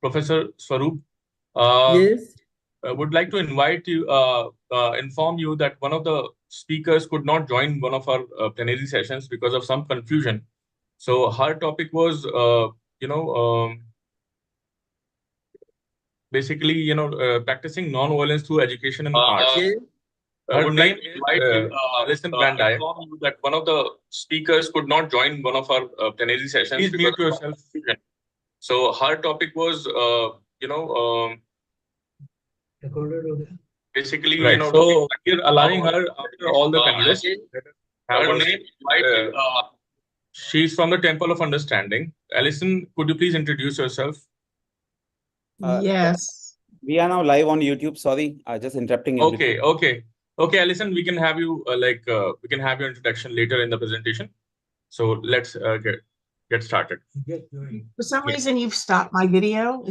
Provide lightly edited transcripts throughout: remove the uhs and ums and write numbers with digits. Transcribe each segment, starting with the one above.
Professor Swaroop, Yes. would like to inform you that one of the speakers could not join one of our plenary sessions because of some confusion. So her topic was, you know, basically, practicing non-violence through education and arts. Yes. Her name is Alison Van Dyke. That one of the speakers could not join one of our plenary sessions. Please mute yourself. So her topic was, basically, right. So we're allowing her after all the panelists. Her name, she's from the Temple of Understanding. Alison, could you please introduce yourself? Yes. We are now live on YouTube. Sorry, just interrupting everything. Okay, Alison, we can have you we can have your introduction later in the presentation. So let's get started. For some reason, you've stopped my video.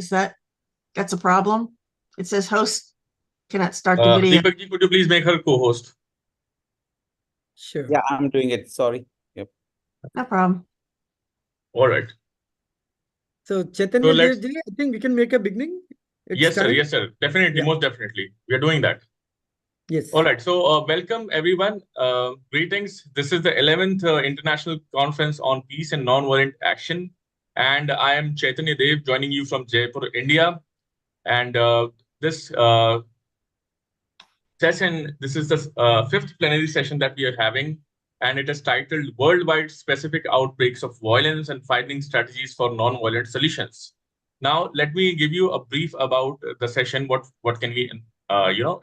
That's a problem? It says host cannot start the video. Deepak, could you please make her co-host? Sure. Yeah, I'm doing it. Sorry. Yep. No problem. All right. So Chaitanya Devji, I think we can make a beginning. Yes, sir. Definitely, Yeah. most definitely. We are doing that. Yes. All right. So welcome, everyone. Greetings. This is the 11th International Conference on Peace and Nonviolent Action. And I am Chaitanya Dev, joining you from Jaipur, India. And this session, this is the fifth plenary session that we are having. And it is titled Worldwide Specific Outbreaks of Violence and Finding Strategies for Nonviolent Solutions. Now, let me give you a brief about the session. What can we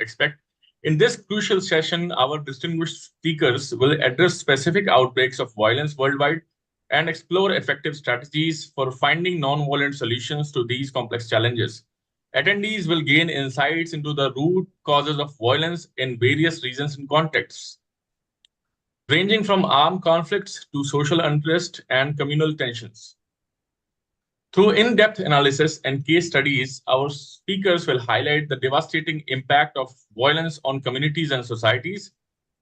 expect? In this crucial session, our distinguished speakers will address specific outbreaks of violence worldwide and explore effective strategies for finding non-violent solutions to these complex challenges. Attendees will gain insights into the root causes of violence in various regions and contexts, ranging from armed conflicts to social unrest and communal tensions. Through in-depth analysis and case studies, our speakers will highlight the devastating impact of violence on communities and societies,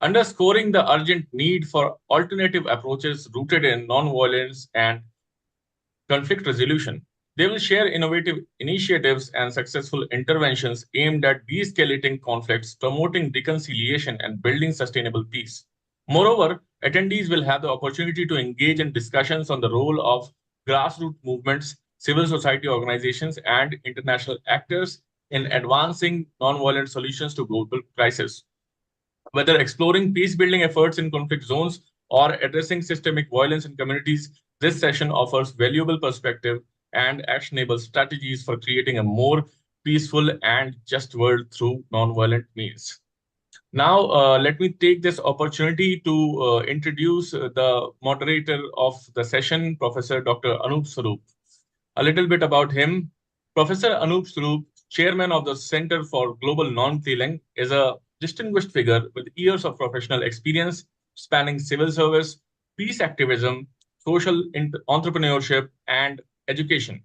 underscoring the urgent need for alternative approaches rooted in non-violence and conflict resolution. They will share innovative initiatives and successful interventions aimed at de-escalating conflicts, promoting reconciliation, and building sustainable peace. Moreover, attendees will have the opportunity to engage in discussions on the role of grassroots movements, civil society organizations, and international actors in advancing nonviolent solutions to global crises. Whether exploring peace-building efforts in conflict zones or addressing systemic violence in communities, this session offers valuable perspective and actionable strategies for creating a more peaceful and just world through nonviolent means. Now, let me take this opportunity to introduce the moderator of the session, Professor Dr. Anup Swaroop. A little bit about him. Professor Anup Swaroop, chairman of the Center for Global Non-Killing, is a distinguished figure with years of professional experience spanning civil service, peace activism, social entrepreneurship, and education.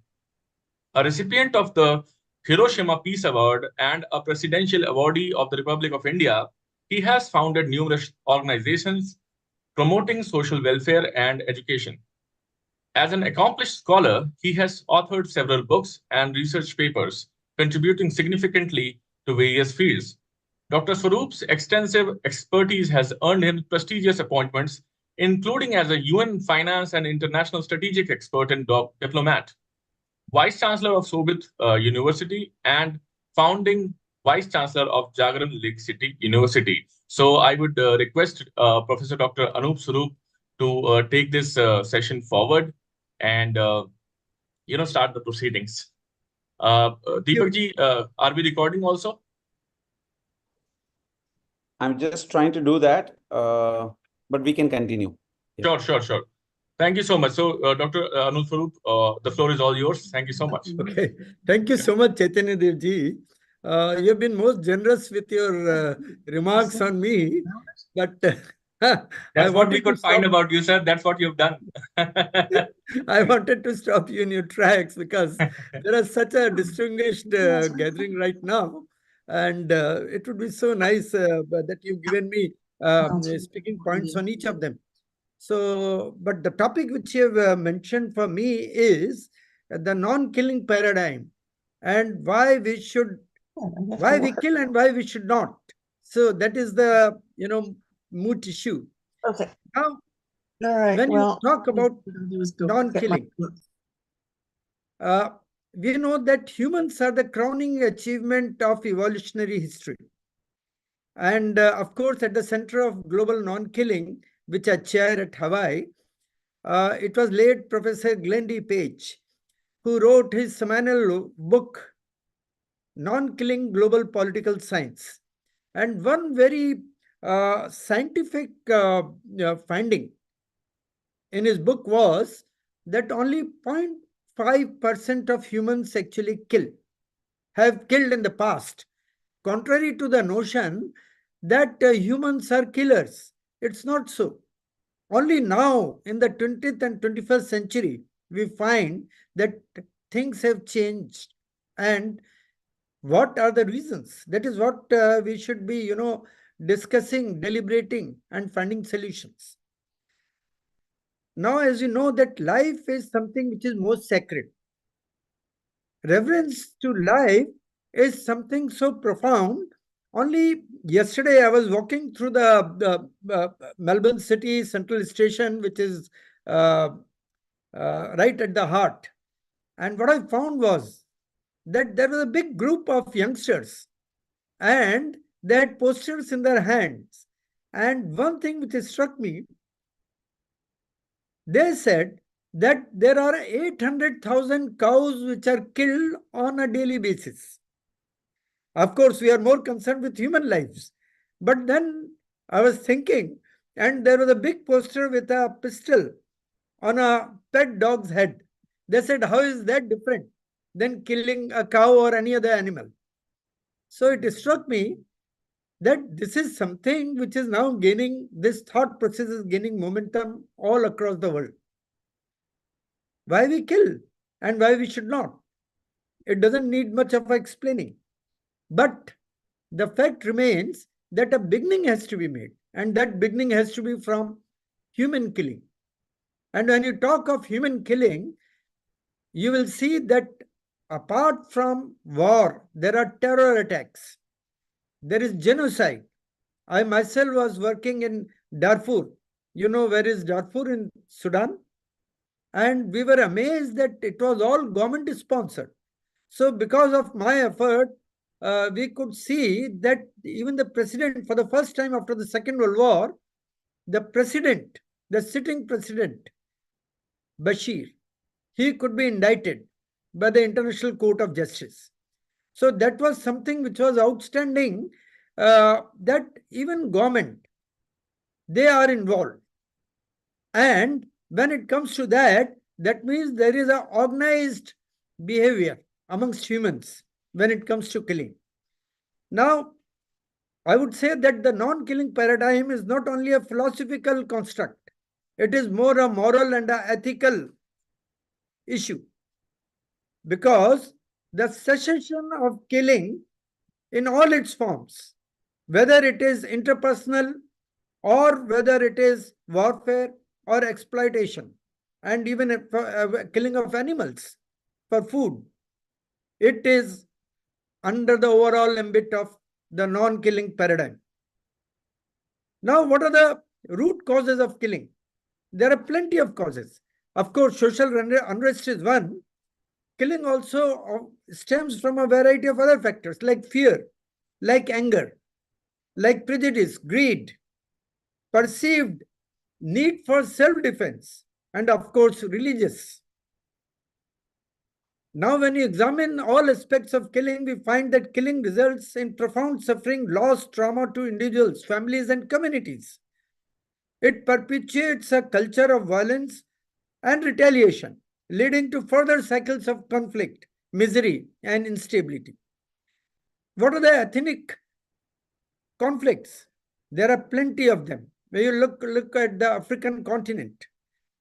A recipient of the Hiroshima Peace Award and a presidential awardee of the Republic of India, he has founded numerous organizations promoting social welfare and education. As an accomplished scholar, he has authored several books and research papers, contributing significantly to various fields. Dr. Swaroop's extensive expertise has earned him prestigious appointments, including as a UN finance and international strategic expert and diplomat, Vice Chancellor of Sobit University, and founding Vice Chancellor of Jagran Lake City University. So I would request Professor Dr. Anup Swaroop to take this session forward and start the proceedings. Deepak ji, are we recording also? I'm just trying to do that, but we can continue. Yeah. Sure. Thank you so much. So, Dr. Anup Swaroop, the floor is all yours. Thank you so much. Okay. Thank you so much, Chaitanya Devji. You've been most generous with your remarks on me, but that's what we could find about you, sir. That's what you've done. I wanted to stop you in your tracks because there is such a distinguished gathering right now. And it would be so nice that you've given me speaking points on each of them. So, but the topic which you have mentioned for me is the non-killing paradigm. and why we should, why we kill and why we should not. So that is the, moot issue. Okay. Now, All right. when Well, you talk about what I'm gonna do is go get my non-killing, book. we know that humans are the crowning achievement of evolutionary history. And of course, at the center of global non-killing, which I chair at Hawaii, it was late Professor Glenn D. Page, who wrote his seminal book, Non-Killing Global Political Science. And one very scientific finding in his book was that only 0.5% of humans actually have killed in the past, contrary to the notion that humans are killers. It's not so. Only now, in the 20th and 21st century, we find that things have changed. And what are the reasons? That is what we should be, discussing, deliberating, and finding solutions. Now, as you know, that life is something which is most sacred. Reverence to life is something so profound. Only yesterday, I was walking through the Melbourne City Central Station, which is right at the heart. And what I found was that there was a big group of youngsters and they had posters in their hands. And one thing which struck me, they said that there are 800,000 cows which are killed on a daily basis. Of course, we are more concerned with human lives. But then I was thinking, and there was a big poster with a pistol on a pet dog's head. They said, how is that different than killing a cow or any other animal? So it struck me that this is something which is now gaining, this thought process is gaining momentum all across the world. Why we kill and why we should not. It doesn't need much of explaining. But the fact remains that a beginning has to be made, and that beginning has to be from human killing. And when you talk of human killing, you will see that apart from war, there are terror attacks. There is genocide. I myself was working in Darfur. You know where is Darfur in Sudan? And we were amazed that it was all government sponsored. So because of my effort, we could see that even the president, for the first time after the Second World War, the president, the sitting president, Bashir, he could be indicted by the International Court of Justice. So that was something which was outstanding, that even government, they are involved. And when it comes to that, that means there is an organized behavior amongst humans when it comes to killing. Now, I would say that the non-killing paradigm is not only a philosophical construct, it is more a moral and a ethical issue. Because the cessation of killing in all its forms, whether it is interpersonal or whether it is warfare or exploitation, and even killing of animals for food, it is under the overall ambit of the non-killing paradigm. Now, what are the root causes of killing? There are plenty of causes. Of course, social unrest is one. Killing also stems from a variety of other factors like fear, like anger, like prejudice, greed, perceived need for self-defense, and of course, religious. Now, when you examine all aspects of killing, we find that killing results in profound suffering, loss, trauma to individuals, families, and communities. It perpetuates a culture of violence and retaliation, leading to further cycles of conflict, misery, and instability. What are the ethnic conflicts? There are plenty of them. When you look at the African continent,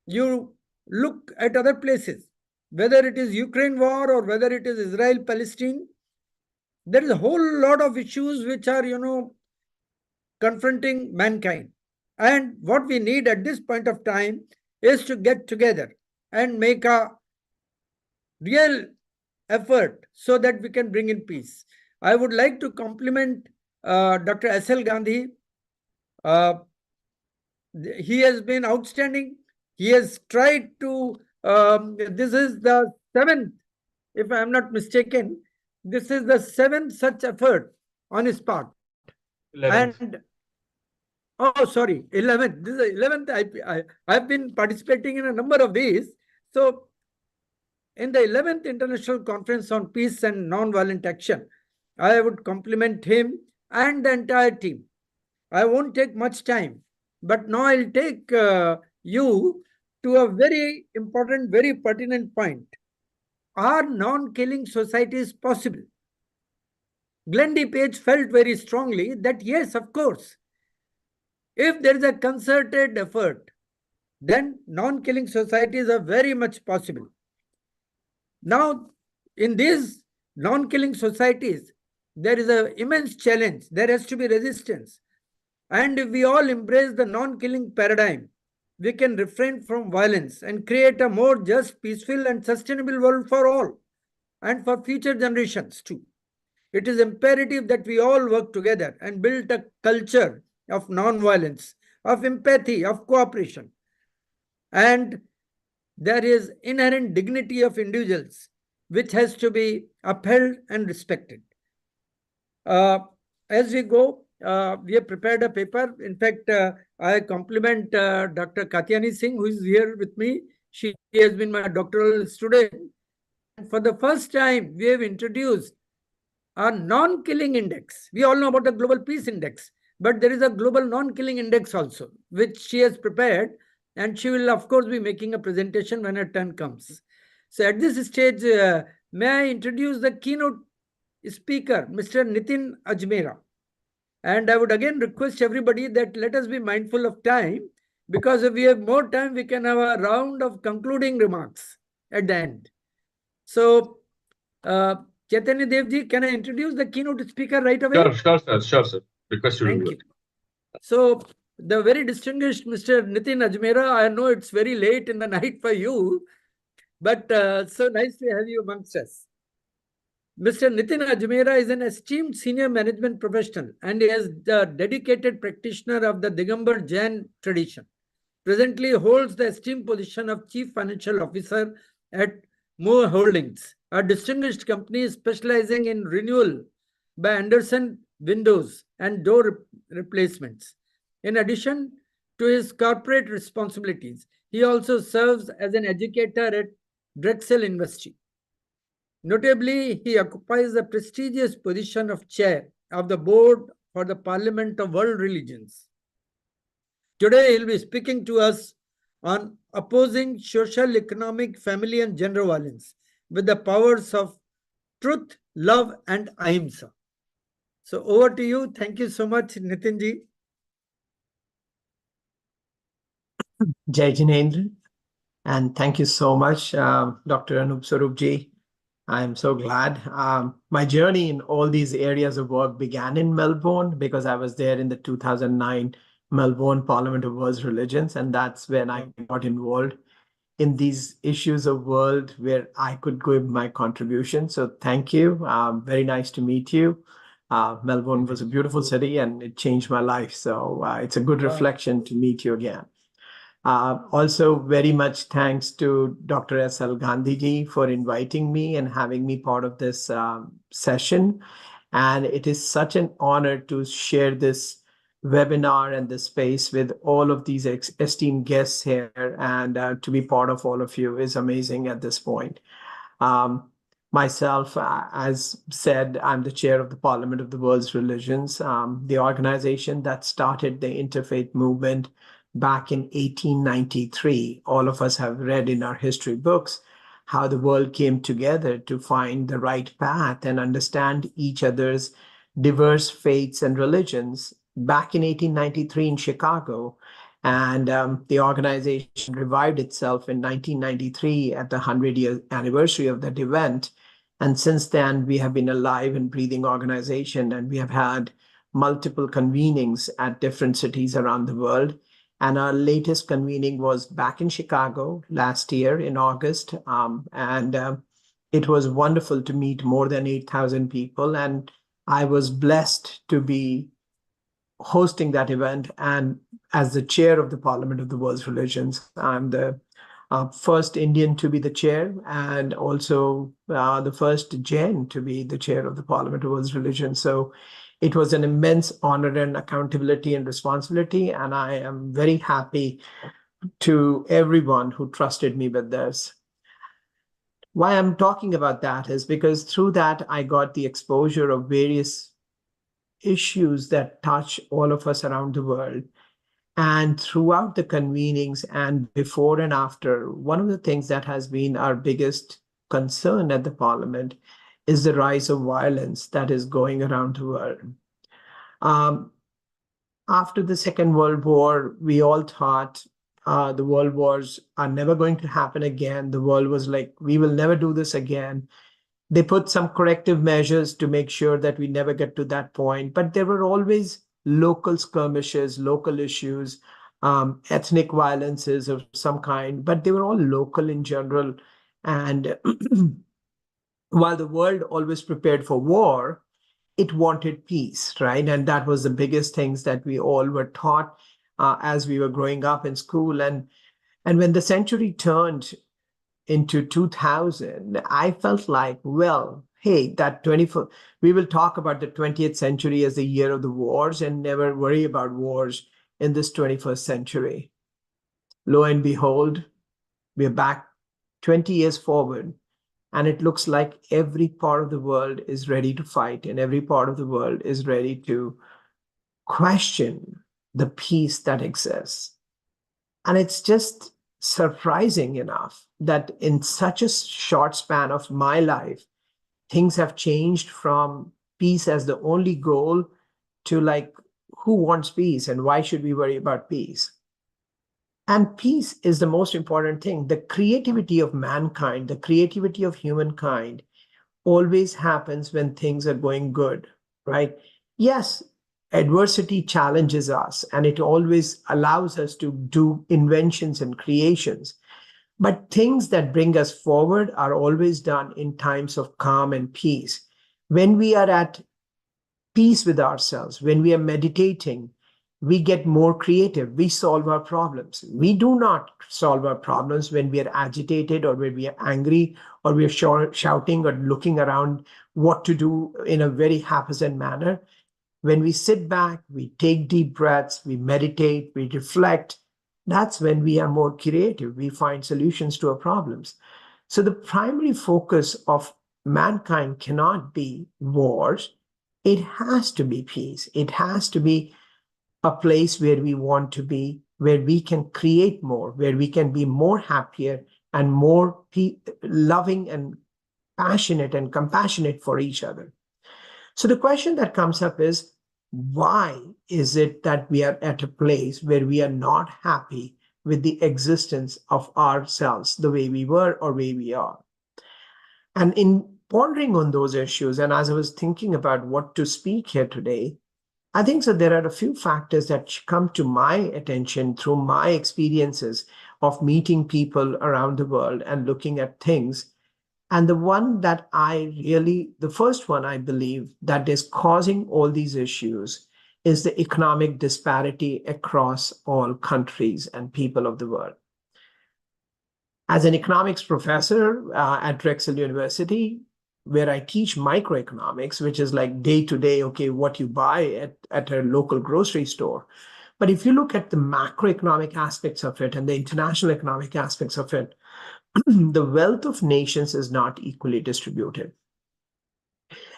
you look at other places, whether it is Ukraine war or whether it is Israel-Palestine, there is a whole lot of issues which are, confronting mankind. And what we need at this point of time is to get together and make a real effort so that we can bring in peace. I would like to compliment Dr. S.L. Gandhi. He has been outstanding. He has tried to, this is the seventh, if I am not mistaken, this is the seventh such effort on his part. 11th. And oh, sorry, 11th. This is 11th. I've been participating in a number of these. So, in the 11th International Conference on Peace and Nonviolent Action, I would compliment him and the entire team. I won't take much time, but now I'll take you to a very important, very pertinent point. Are non-killing societies possible? Glendy Page felt very strongly that yes, of course, if there is a concerted effort, then non-killing societies are very much possible. Now, in these non-killing societies, there is an immense challenge. There has to be resistance. And if we all embrace the non-killing paradigm, we can refrain from violence and create a more just, peaceful, and sustainable world for all, and for future generations too. It is imperative that we all work together and build a culture of non-violence, of empathy, of cooperation. And there is inherent dignity of individuals, which has to be upheld and respected. As we go, we have prepared a paper. In fact, I compliment Dr. Katyani Singh, who is here with me. She has been my doctoral student. And for the first time, we have introduced a non-killing index. We all know about the Global Peace Index, but there is a Global Non-Killing Index also, which she has prepared, and she will, of course, be making a presentation when her turn comes. So at this stage, may I introduce the keynote speaker, Mr. Nitin Ajmera. And I would again request everybody that let us be mindful of time, because if we have more time, we can have a round of concluding remarks at the end. So, Chaitanya Devji, can I introduce the keynote speaker right away? Sure, sir. Request you to Thank do you. it. So, the very distinguished Mr. Nitin Ajmera, I know it's very late in the night for you, but so nice to have you amongst us. Mr. Nitin Ajmera is an esteemed senior management professional and he is the dedicated practitioner of the Digambar Jain tradition. Presently holds the esteemed position of Chief Financial Officer at Moore Holdings, a distinguished company specializing in renewal by Anderson windows and door replacements. In addition to his corporate responsibilities, he also serves as an educator at Drexel University. Notably, he occupies the prestigious position of chair of the board for the Parliament of World Religions. Today, he'll be speaking to us on opposing social, economic, family, and gender violence with the powers of truth, love, and ahimsa. So over to you. Thank you so much, Nitinji. Jai Jinendra, and thank you so much, Dr. Anup Swarupji. I'm so glad. My journey in all these areas of work began in Melbourne because I was there in the 2009 Melbourne Parliament of World Religions, and that's when I got involved in these issues of world where I could give my contribution. So thank you. Very nice to meet you. Melbourne was a beautiful city and it changed my life. So it's a good reflection to meet you again. Also, very much thanks to Dr. S.L. Gandhi ji for inviting me and having me part of this session. And it is such an honor to share this webinar and this space with all of these esteemed guests here, and to be part of all of you is amazing at this point. Myself, as said, I'm the chair of the Parliament of the World's Religions, the organization that started the interfaith movement back in 1893. All of us have read in our history books how the world came together to find the right path and understand each other's diverse faiths and religions back in 1893 in Chicago. And the organization revived itself in 1993 at the 100-year anniversary of that event. And since then, we have been a live and breathing organization, and we have had multiple convenings at different cities around the world. And our latest convening was back in Chicago last year in August. It was wonderful to meet more than 8,000 people, and I was blessed to be hosting that event. And as the chair of the Parliament of the World's Religions, I'm the first Indian to be the chair, and also the first Jain to be the chair of the Parliament of World's Religions. So it was an immense honor and accountability and responsibility, and I am very happy to everyone who trusted me with this. Why I'm talking about that is because through that, I got the exposure of various issues that touch all of us around the world. And throughout the convenings and before and after, one of the things that has been our biggest concern at the Parliament is the rise of violence that is going around the world. After the Second World War, we all thought the world wars are never going to happen again. The world was like, we will never do this again. They put some corrective measures to make sure that we never get to that point. But there were always local skirmishes, local issues, ethnic violences of some kind, but they were all local in general. And while the world always prepared for war, it wanted peace, right? And that was the biggest things that we all were taught as we were growing up in school. And when the century turned into 2000, I felt like, well, hey, we will talk about the 20th century as the year of the wars and never worry about wars in this 21st century. Lo and behold, we're back 20 years forward, and it looks like every part of the world is ready to fight, and every part of the world is ready to question the peace that exists. And it's just surprising enough that in such a short span of my life, things have changed from peace as the only goal to like, who wants peace and why should we worry about peace? And peace is the most important thing. The creativity of mankind, the creativity of humankind always happens when things are going good, right? Yes, adversity challenges us and it always allows us to do inventions and creations. But things that bring us forward are always done in times of calm and peace. When we are at peace with ourselves, when we are meditating, we get more creative. We solve our problems. We do not solve our problems when we are agitated or when we are angry or we are shouting or looking around what to do in a very haphazard manner. When we sit back, we take deep breaths, we meditate, we reflect, that's when we are more creative. We find solutions to our problems. So the primary focus of mankind cannot be wars. It has to be peace. It has to be a place where we want to be, where we can create more, where we can be more happier and more loving and passionate and compassionate for each other. So the question that comes up is, why is it that we are at a place where we are not happy with the existence of ourselves, the way we were or way we are? And in pondering on those issues, and as I was thinking about what to speak here today, I think so there are a few factors that come to my attention through my experiences of meeting people around the world and looking at things. And the first one I believe that is causing all these issues is the economic disparity across all countries and people of the world. As an economics professor at Drexel University, where I teach microeconomics, which is like day-to-day, okay, what you buy at a local grocery store. But if you look at the macroeconomic aspects of it and the international economic aspects of it, the wealth of nations is not equally distributed.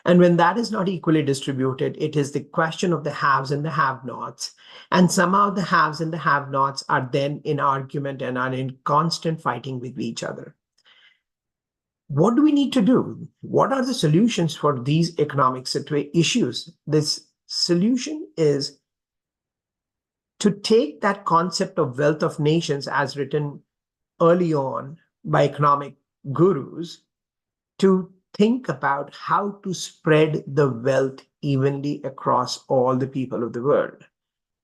And when that is not equally distributed, it is the question of the haves and the have-nots. And somehow the haves and the have-nots are then in argument and are in constant fighting with each other. What do we need to do? What are the solutions for these economic issues? This solution is to take that concept of wealth of nations as written early on by economic gurus to think about how to spread the wealth evenly across all the people of the world,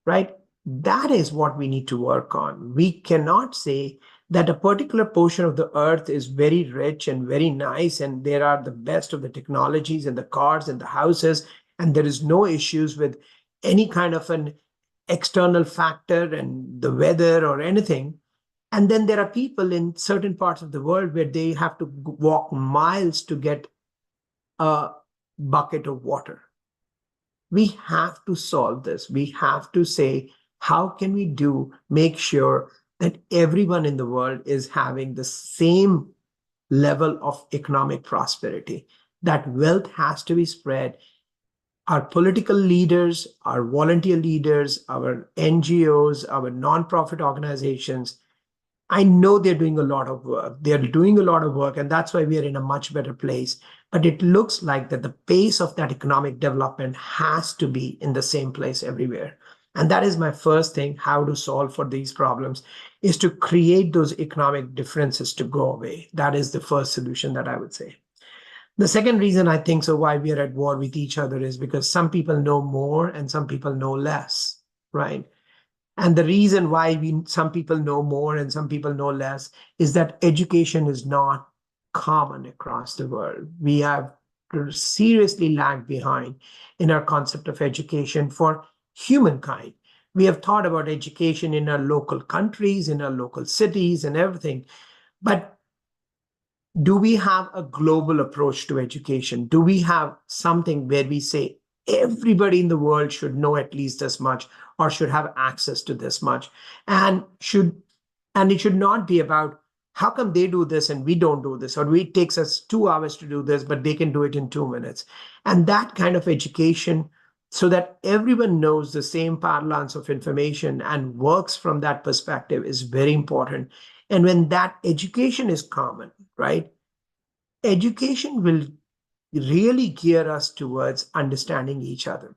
right? That is what we need to work on. We cannot say that a particular portion of the earth is very rich and very nice, and there are the best of the technologies and the cars and the houses, and there is no issues with any kind of an external factor and the weather or anything. And then there are people in certain parts of the world where they have to walk miles to get a bucket of water. We have to solve this. We have to say, how can we make sure that everyone in the world is having the same level of economic prosperity? That wealth has to be spread. Our political leaders, our volunteer leaders, our NGOs, our nonprofit organizations, I know they're doing a lot of work. They're doing a lot of work, and that's why we are in a much better place. But it looks like that the pace of that economic development has to be in the same place everywhere. And that is my first thing, how to solve for these problems, is to create those economic differences to go away. That is the first solution that I would say. The second reason I think so why we are at war with each other is because some people know more and some people know less, right? And the reason why some people know more and some people know less is that education is not common across the world. We have seriously lagged behind in our concept of education for humankind. We have thought about education in our local countries, in our local cities and everything. But do we have a global approach to education? Do we have something where we say everybody in the world should know at least this much or should have access to this much? And it should not be about how come they do this and we don't do this, or it takes us 2 hours to do this, but they can do it in 2 minutes. And that kind of education, so that everyone knows the same parlance of information and works from that perspective, is very important. And when that education is common, right, education will really gear us towards understanding each other,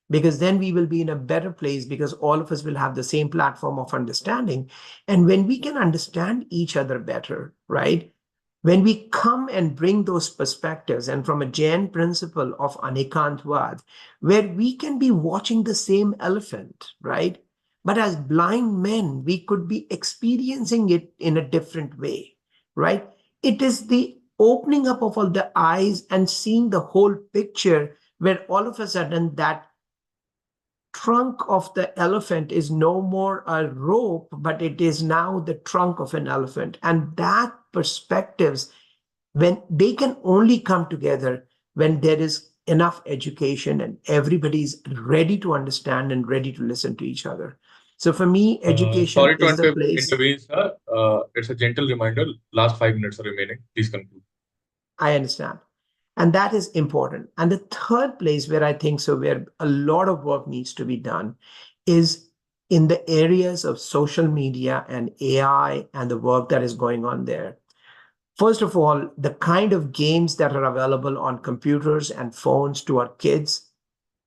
because then we will be in a better place because all of us will have the same platform of understanding. And when we can understand each other better, right, when we come and bring those perspectives, and from a Jain principle of Anekantvad, where we can be watching the same elephant, right, but as blind men, we could be experiencing it in a different way, right? It is the opening up of all the eyes and seeing the whole picture, where all of a sudden that trunk of the elephant is no more a rope, but it is now the trunk of an elephant. And that perspectives, when they can only come together when there is enough education and everybody's ready to understand and ready to listen to each other. So for me, education Sorry to is the place. intervene, sir. It's a gentle reminder. Last 5 minutes are remaining. Please conclude. I understand. And that is important. And the third place where I think so, where a lot of work needs to be done, is in the areas of social media and AI and the work that is going on there. First of all, the kind of games that are available on computers and phones to our kids,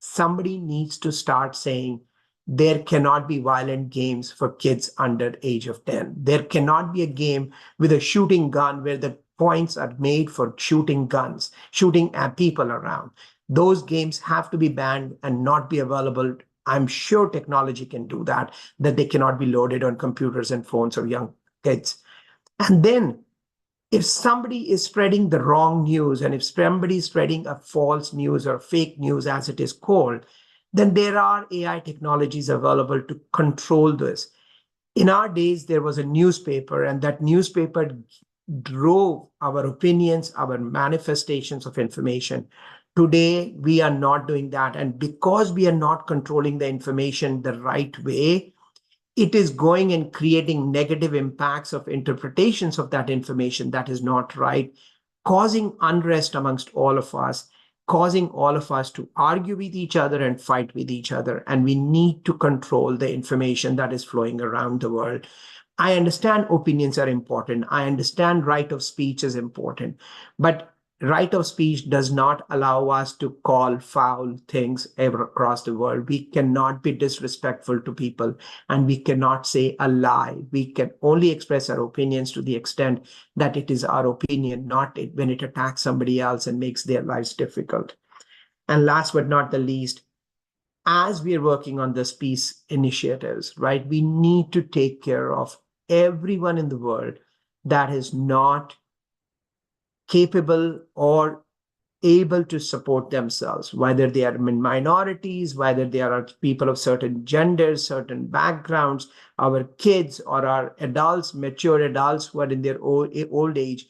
somebody needs to start saying there cannot be violent games for kids under age of 10. There cannot be a game with a shooting gun where the points are made for shooting guns, shooting at people around. Those games have to be banned and not be available. I'm sure technology can do that they cannot be loaded on computers and phones of young kids. And then if somebody is spreading the wrong news, and if somebody is spreading a false news or fake news, as it is called, then there are AI technologies available to control this. In our days, there was a newspaper, and that newspaper drove our opinions, our manifestations of information. Today, we are not doing that. And because we are not controlling the information the right way, it is going and creating negative impacts of interpretations of that information that is not right, causing unrest amongst all of us, causing all of us to argue with each other and fight with each other. And we need to control the information that is flowing around the world. I understand opinions are important. I understand right of speech is important. But right of speech does not allow us to call foul things ever across the world. We cannot be disrespectful to people, and we cannot say a lie. We can only express our opinions to the extent that it is our opinion, not when it attacks somebody else and makes their lives difficult. And last but not the least, as we are working on this peace initiatives, right, we need to take care of everyone in the world that is not capable or able to support themselves, whether they are minorities, whether they are people of certain genders, certain backgrounds, our kids or our adults, mature adults who are in their old age.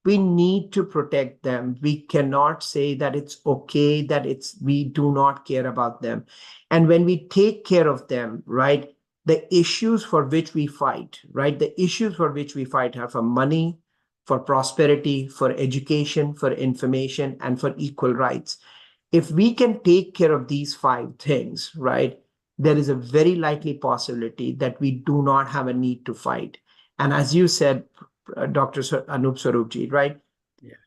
We need to protect them. We cannot say that it's okay, that we do not care about them. And when we take care of them, right, the issues for which we fight, right, the issues for which we fight are for money, for prosperity, for education, for information, and for equal rights. If we can take care of these 5 things, right, there is a very likely possibility that we do not have a need to fight. And as you said, Dr. Anup Swarupji, right? Yeah.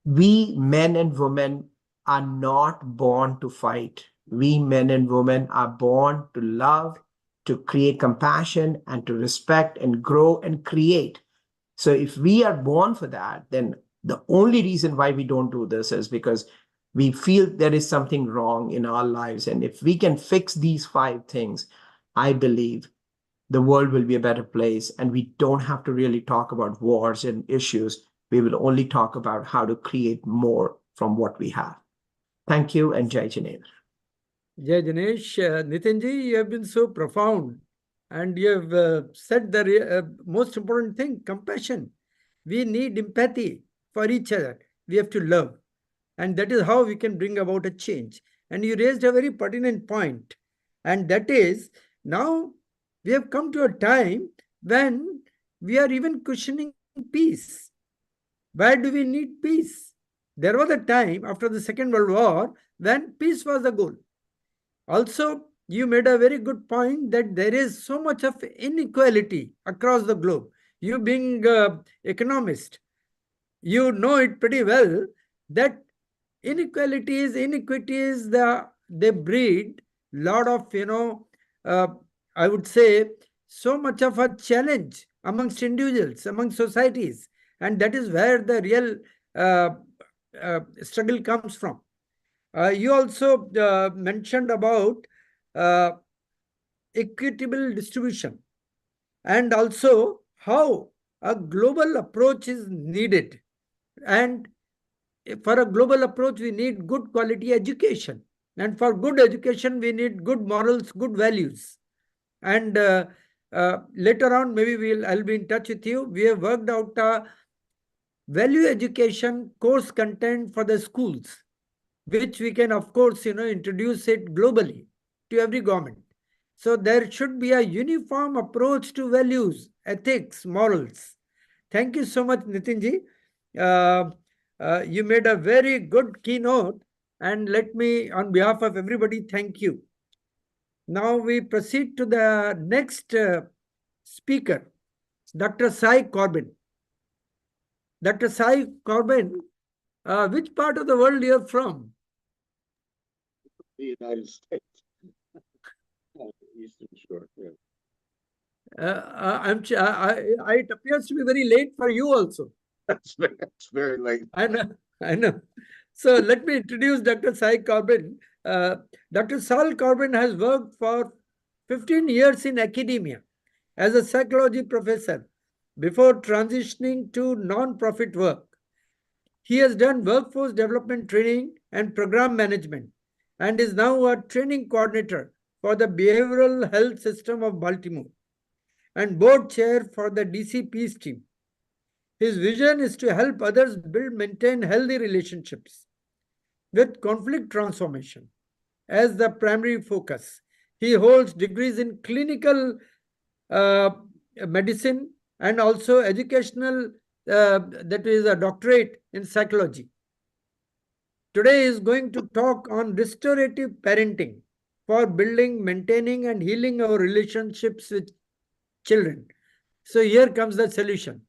We men and women are not born to fight. We men and women are born to love, to create compassion, and to respect and grow and create. So if we are born for that, then the only reason why we don't do this is because we feel there is something wrong in our lives. And if we can fix these 5 things, I believe the world will be a better place. And we don't have to really talk about wars and issues. We will only talk about how to create more from what we have. Thank you, and Jai Jinendra. Jai Dinesh, Nitinji, you have been so profound, and you have said the most important thing, compassion. We need empathy for each other. We have to love. And that is how we can bring about a change. And you raised a very pertinent point. And that is, now we have come to a time when we are even questioning peace. Why do we need peace? There was a time after the Second World War when peace was the goal. Also, you made a very good point that there is so much of inequality across the globe. You being economist, you know it pretty well that inequities, they breed lot of, I would say, so much of a challenge amongst individuals, among societies. And that is where the real struggle comes from. You also mentioned about uh, equitable distribution, and also how a global approach is needed. And for a global approach, we need good quality education. And for good education, we need good morals, good values. And later on, maybe I'll be in touch with you. We have worked out a value education course content for the schools, which we can, of course, introduce it globally to every government. So there should be a uniform approach to values, ethics, morals. Thank you so much, Nitinji. You made a very good keynote, and let me, on behalf of everybody, thank you. Now we proceed to the next speaker, Dr. Sai Corbin. Dr. Sai Corbin, which part of the world you're from? The United States. Eastern Shore, yeah. It appears to be very late for you also. It's very late. I know. So let me introduce Dr. Sai Corbin. Dr. Sai Corbin has worked for 15 years in academia as a psychology professor before transitioning to non-profit work. He has done workforce development training and program management and is now a training coordinator for the Behavioral Health System of Baltimore and board chair for the DC Peace Team. His vision is to help others maintain healthy relationships with conflict transformation as the primary focus. He holds degrees in clinical medicine and also educational, that is a doctorate in psychology. Today is going to talk on restorative parenting for building, maintaining, and healing our relationships with children. So here comes the solution.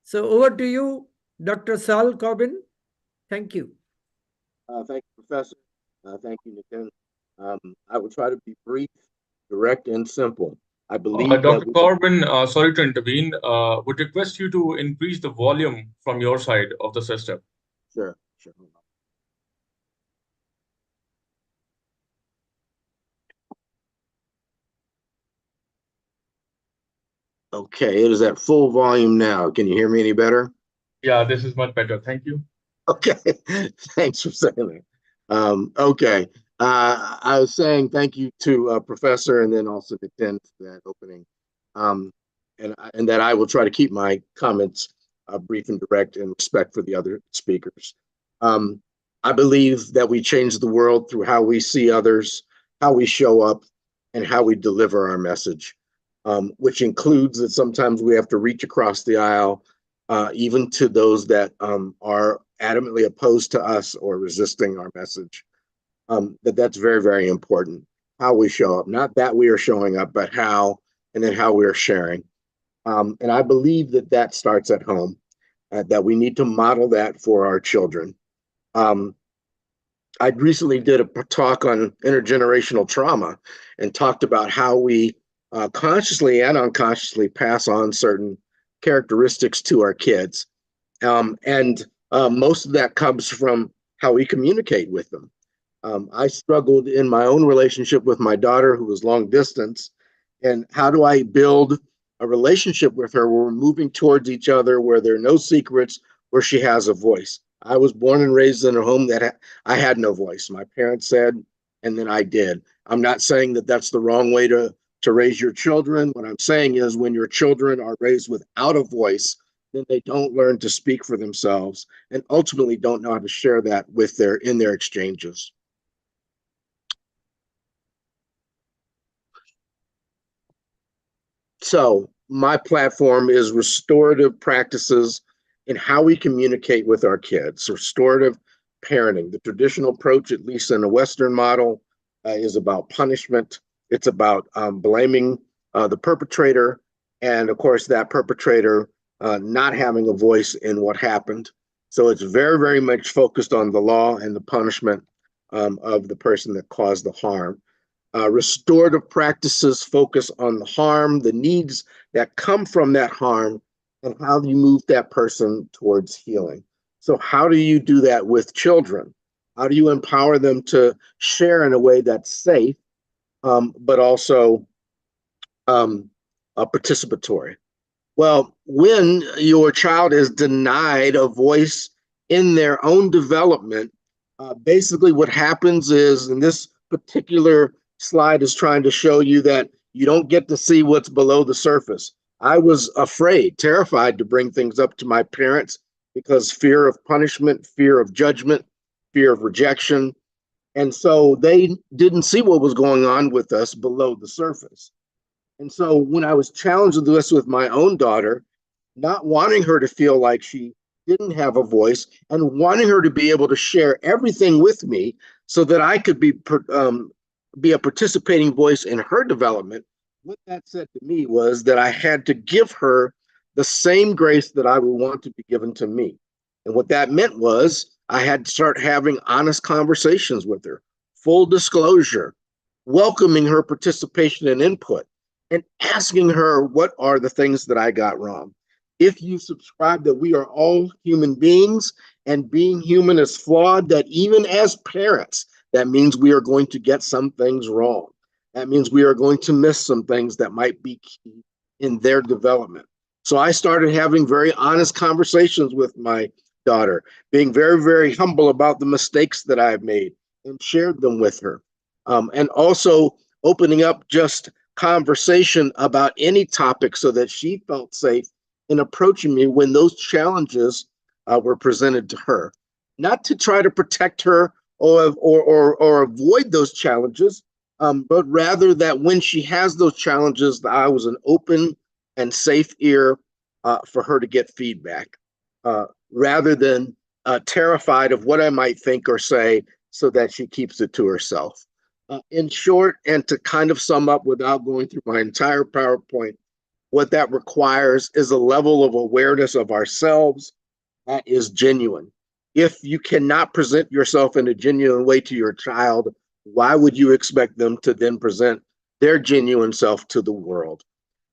So over to you, Dr. Sai Corbin. Thank you. Thank you, Professor. Thank you, Nitin. I will try to be brief, direct, and simple. I believe Dr. Corbin, sorry to intervene, would request you to increase the volume from your side of the system. Sure. Okay, it is at full volume now. Can you hear me any better? Yeah, this is much better. Thank you. Okay, thanks for saying that. Okay, I was saying thank you to Professor and then also to Ken for that opening. And that I will try to keep my comments brief and direct in respect for the other speakers. I believe that we change the world through how we see others, how we show up, and how we deliver our message, which includes that sometimes we have to reach across the aisle, even to those that are adamantly opposed to us or resisting our message. That's very, very important. How we show up, not that we are showing up, but how, and then how we are sharing. And I believe that that starts at home, that we need to model that for our children. I recently did a talk on intergenerational trauma and talked about how we consciously and unconsciously pass on certain characteristics to our kids. And most of that comes from how we communicate with them. I struggled in my own relationship with my daughter, who was long distance. And how do I build a relationship with her where we're moving towards each other, where there are no secrets, where she has a voice? I was born and raised in a home that I had no voice. My parents said, and then I did. I'm not saying that that's the wrong way to raise your children. What I'm saying is when your children are raised without a voice, then they don't learn to speak for themselves and ultimately don't know how to share that with in their exchanges. So my platform is restorative practices in how we communicate with our kids. Restorative parenting. The traditional approach, at least in the Western model, is about punishment. It's about blaming the perpetrator, and of course that perpetrator not having a voice in what happened. So it's very, very much focused on the law and the punishment of the person that caused the harm. Restorative practices focus on the harm, the needs that come from that harm, and how do you move that person towards healing. So how do you do that with children? How do you empower them to share in a way that's safe, but also participatory? Well, when your child is denied a voice in their own development, basically what happens is, and this particular slide is trying to show you that you don't get to see what's below the surface. I was afraid, terrified to bring things up to my parents because fear of punishment, fear of judgment, fear of rejection. And so they didn't see what was going on with us below the surface. And so when I was challenged with this with my own daughter, not wanting her to feel like she didn't have a voice and wanting her to be able to share everything with me so that I could be a participating voice in her development, what that said to me was that I had to give her the same grace that I would want to be given to me. And what that meant was I had to start having honest conversations with her, full disclosure, welcoming her participation and input, and asking her what are the things that I got wrong. If you subscribe that we are all human beings and being human is flawed, that even as parents, that means we are going to get some things wrong. That means we are going to miss some things that might be key in their development. So I started having very honest conversations with my daughter, being very, very humble about the mistakes that I've made and shared them with her. And also opening up just conversation about any topic so that she felt safe in approaching me when those challenges were presented to her. Not to try to protect her or avoid those challenges, but rather that when she has those challenges, I was an open and safe ear for her to get feedback, rather than terrified of what I might think or say so that she keeps it to herself. In short, and to kind of sum up without going through my entire PowerPoint, what that requires is a level of awareness of ourselves that is genuine. If you cannot present yourself in a genuine way to your child, why would you expect them to then present their genuine self to the world?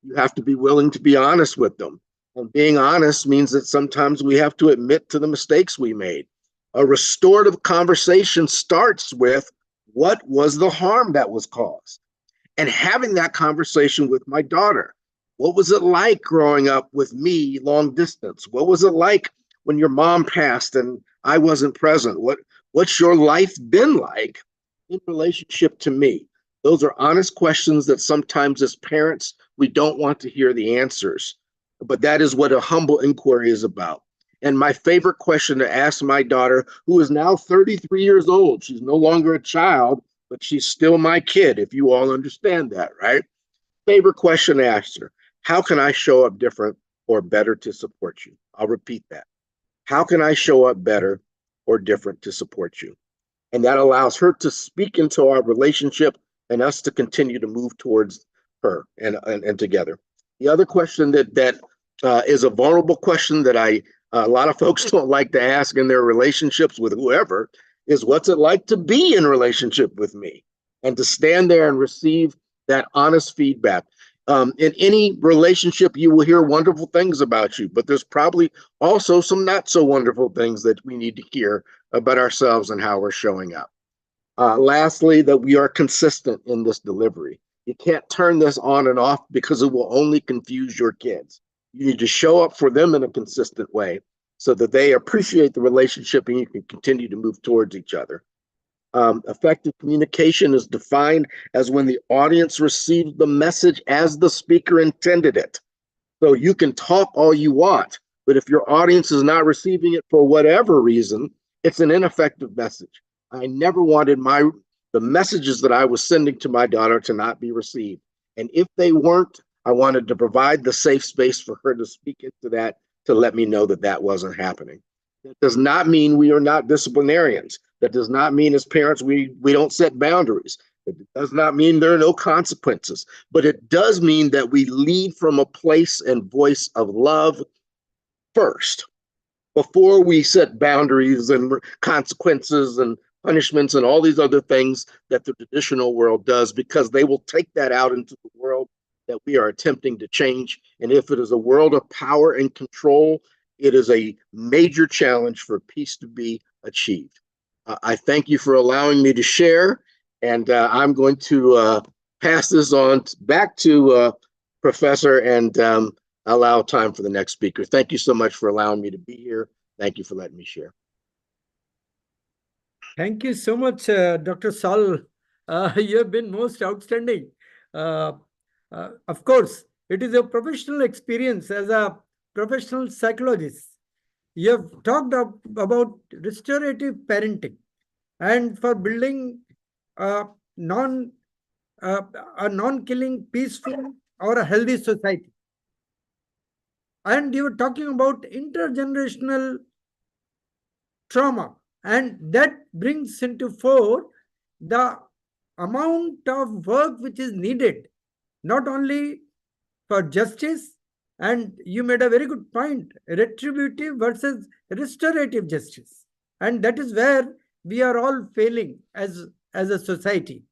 You have to be willing to be honest with them. And being honest means that sometimes we have to admit to the mistakes we made. A restorative conversation starts with what was the harm that was caused? And having that conversation with my daughter, What was it like growing up with me long distance? What was it like when your mom passed and I wasn't present? What's your life been like in relationship to me? Those are honest questions that sometimes as parents, we don't want to hear the answers. But that is what a humble inquiry is about. And my favorite question to ask my daughter, who is now 33 years old, she's no longer a child, but she's still my kid, if you all understand that, right? Favorite question to ask her: how can I show up different or better to support you? I'll repeat that. How can I show up better or different to support you? And that allows her to speak into our relationship and us to continue to move towards her and together. The other question that is a vulnerable question that a lot of folks don't like to ask in their relationships with whoever is, what's it like to be in relationship with me? And to stand there and receive that honest feedback. In any relationship, you will hear wonderful things about you, but there's probably also some not so wonderful things that we need to hear about ourselves and how we're showing up. Lastly, that we are consistent in this delivery. You can't turn this on and off because it will only confuse your kids. You need to show up for them in a consistent way so that they appreciate the relationship and you can continue to move towards each other. Effective communication is defined as when the audience receives the message as the speaker intended it. So you can talk all you want, but if your audience is not receiving it for whatever reason, it's an ineffective message. I never wanted the messages that I was sending to my daughter to not be received. And if they weren't, I wanted to provide the safe space for her to speak into that, to let me know that that wasn't happening. That does not mean we are not disciplinarians. That does not mean as parents we don't set boundaries. It does not mean there are no consequences, but it does mean that we lead from a place and voice of love first, before we set boundaries and consequences and punishments and all these other things that the traditional world does, because they will take that out into the world that we are attempting to change. And if it is a world of power and control, it is a major challenge for peace to be achieved. I thank you for allowing me to share, and I'm going to pass this on back to Professor and allow time for the next speaker. Thank you so much for allowing me to be here. Thank you for letting me share. Thank you so much, Dr. Saul. You have been most outstanding. Of course, it is a professional experience as a professional psychologist. You have talked about restorative parenting and for building a non-killing, peaceful, or a healthy society. And you were talking about intergenerational trauma, and that brings into fore the amount of work which is needed, not only for justice, and you made a very good point, retributive versus restorative justice. And that is where we are all failing as a society.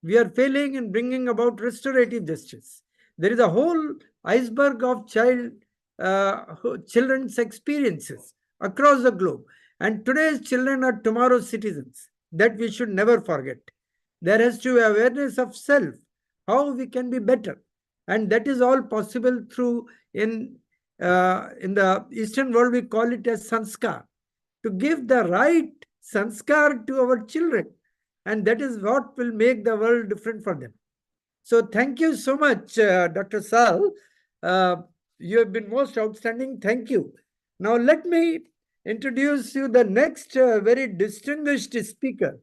We are failing in bringing about restorative justice. There is a whole iceberg of children's experiences across the globe. And today's children are tomorrow's citizens. That we should never forget. There has to be awareness of self, how we can be better. And that is all possible through, in the Eastern world, we call it as sanskar, to give the right sanskar to our children. And that is what will make the world different for them. So thank you so much, Dr. Sal. You have been most outstanding. Thank you. Now let me introduce you the next very distinguished speaker.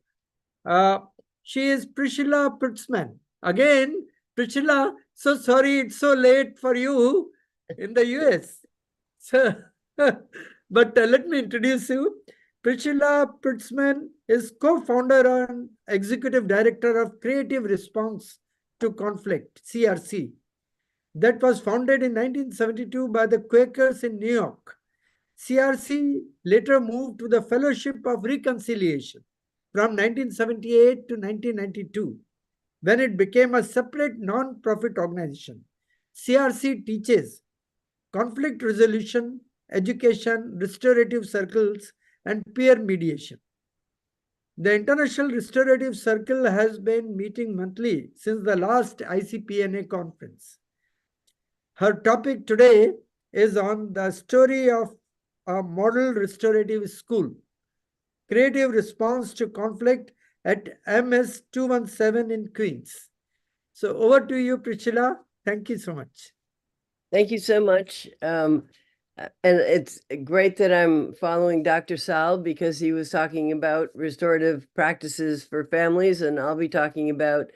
She is Priscilla Putzman. Again, Priscilla, so sorry it's so late for you in the US. So, but let me introduce you. Priscilla Putzman is co-founder and executive director of Creative Response to Conflict, CRC. That was founded in 1972 by the Quakers in New York. CRC later moved to the Fellowship of Reconciliation from 1978 to 1992, when it became a separate non-profit organization. CRC teaches conflict resolution, education, restorative circles, and peer mediation. The International Restorative Circle has been meeting monthly since the last ICPNA conference. Her topic today is on the story of a model restorative school, creative response to conflict at MS 217 in Queens. So over to you, Priscilla. Thank you so much. Thank you so much. And it's great that I'm following Dr. Sal because he was talking about restorative practices for families, and I'll be talking about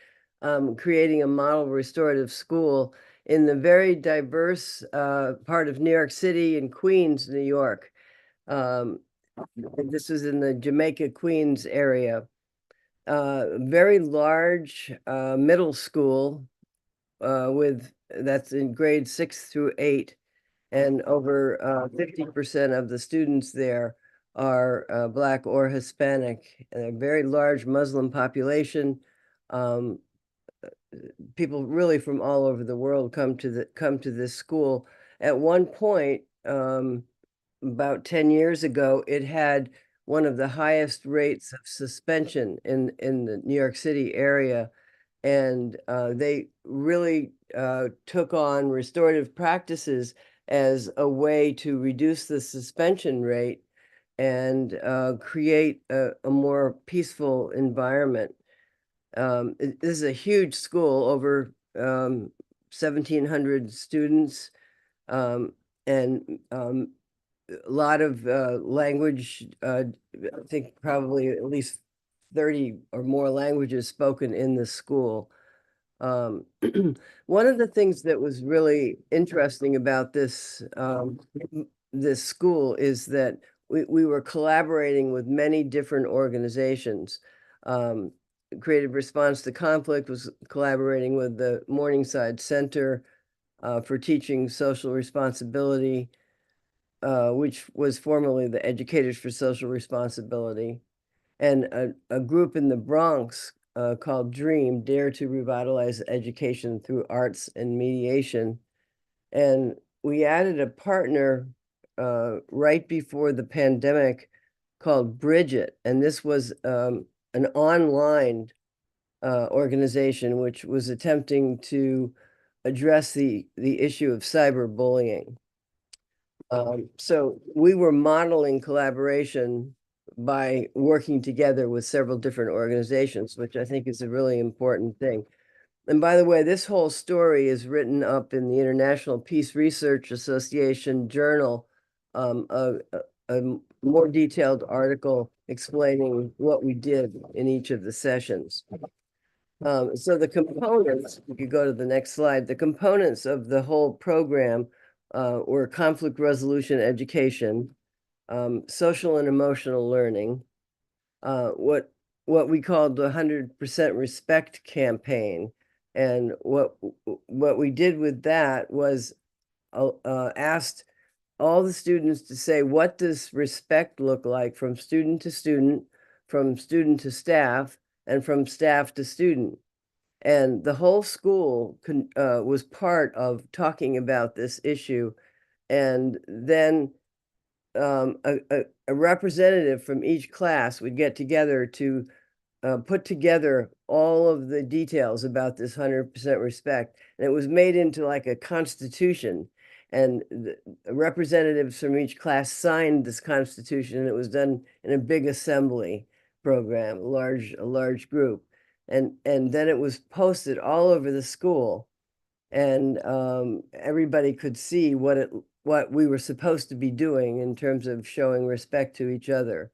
creating a model restorative school in the very diverse part of New York City and Queens, New York. This was in the Jamaica, Queens area. Very large middle school that's in grades 6 through 8. And over 50% of the students there are Black or Hispanic, and a very large Muslim population. People really from all over the world come to this school. At one point, about 10 years ago, it had one of the highest rates of suspension in the New York City area. And they really took on restorative practices as a way to reduce the suspension rate and create a more peaceful environment. This is a huge school, over 1,700 students, and a lot of language, I think probably at least 30 or more languages spoken in the school. One of the things that was really interesting about this this school is that we were collaborating with many different organizations. Creative Response to Conflict was collaborating with the Morningside Center for Teaching Social Responsibility, which was formerly the Educators for Social Responsibility, and a group in the Bronx called DREAM, Dare to Revitalize Education Through Arts and Mediation. And we added a partner right before the pandemic called Bridget. And this was an online organization which was attempting to address the issue of cyberbullying. So we were modeling collaboration by working together with several different organizations, which I think is a really important thing. And by the way, this whole story is written up in the International Peace Research Association journal, a more detailed article explaining what we did in each of the sessions. So the components, if you go to the next slide, the components of the whole program were conflict resolution education, social and emotional learning, what we called the 100% respect campaign. And what we did with that was asked all the students to say, what does respect look like from student to student, from student to staff, and from staff to student? And the whole school was part of talking about this issue. And then a representative from each class would get together to put together all of the details about this 100% respect. And it was made into like a constitution. And the representatives from each class signed this constitution, and it was done in a big assembly program, a large group. And then it was posted all over the school, and everybody could see what we were supposed to be doing in terms of showing respect to each other.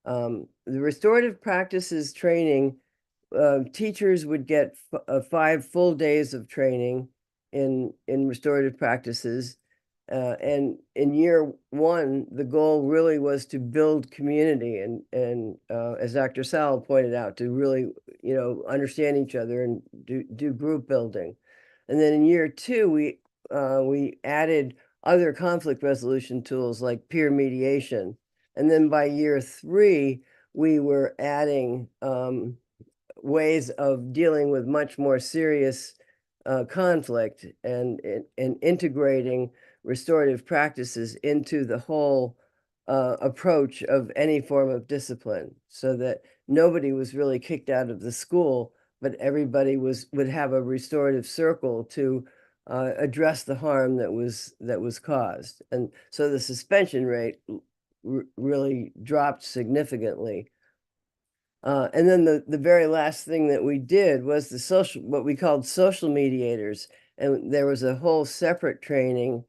The restorative practices training, teachers would get 5 full days of training in restorative practices. And in year 1, the goal really was to build community and as Dr. Sal pointed out, to really, understand each other and do group building. And then in year 2, we added other conflict resolution tools like peer mediation. And then by year 3, we were adding ways of dealing with much more serious conflict and integrating restorative practices into the whole approach of any form of discipline, so that nobody was really kicked out of the school, but everybody would have a restorative circle to address the harm that was caused. And so the suspension rate really dropped significantly. And then the very last thing that we did was what we called social mediators. And there was a whole separate training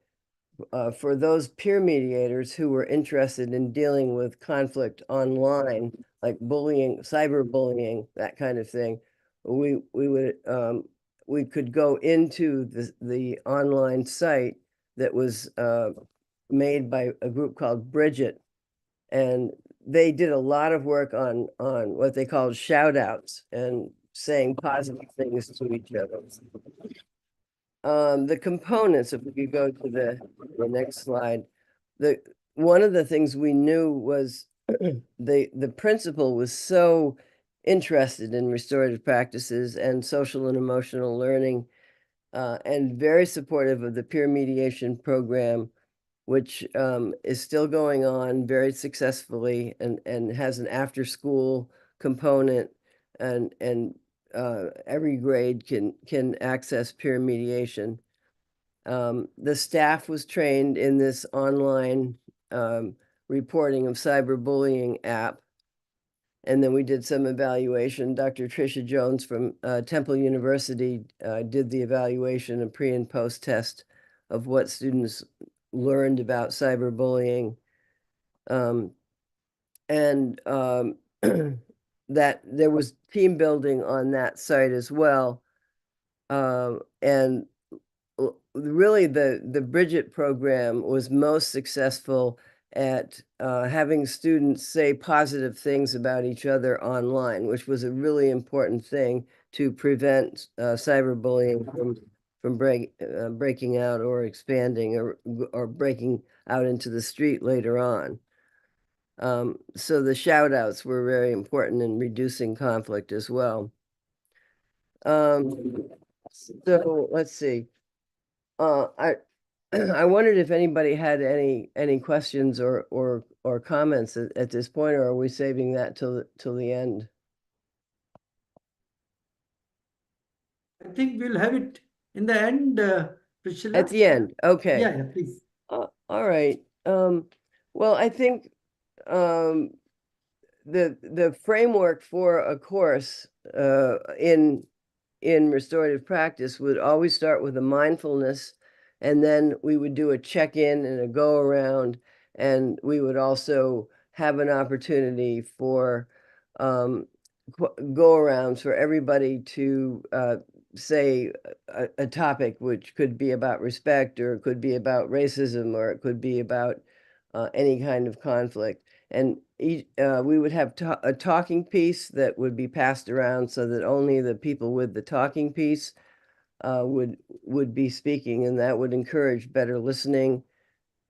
for those peer mediators who were interested in dealing with conflict online, like bullying, cyberbullying, that kind of thing. We could go into the online site that was made by a group called Bridget, and they did a lot of work on what they called shout outs and saying positive things to each other. The components, if we could go to the next slide, one of the things we knew was the principal was so interested in restorative practices and social and emotional learning, and very supportive of the peer mediation program, which is still going on very successfully and has an after-school component, and every grade can access peer mediation. The staff was trained in this online reporting of cyberbullying app. And then we did some evaluation. Dr. Tricia Jones from Temple University did the evaluation and pre and post test of what students learned about cyberbullying. That there was team building on that site as well. And really the Bridget program was most successful at having students say positive things about each other online, which was a really important thing to prevent cyberbullying from breaking out or expanding or breaking out into the street later on. So the shout outs were very important in reducing conflict as well. So let's see. I wondered if anybody had any questions or comments at this point, or are we saving that till the end? I think we'll have it in the end, Priscilla. At the end, okay. Yeah, please. All right. Well, I think the framework for a course in restorative practice would always start with a mindfulness, and then we would do a check-in and a go-around, and we would also have an opportunity for go-arounds for everybody to say a topic, which could be about respect, or it could be about racism, or it could be about any kind of conflict. And we would have a talking piece that would be passed around so that only the people with the talking piece would be speaking, and that would encourage better listening.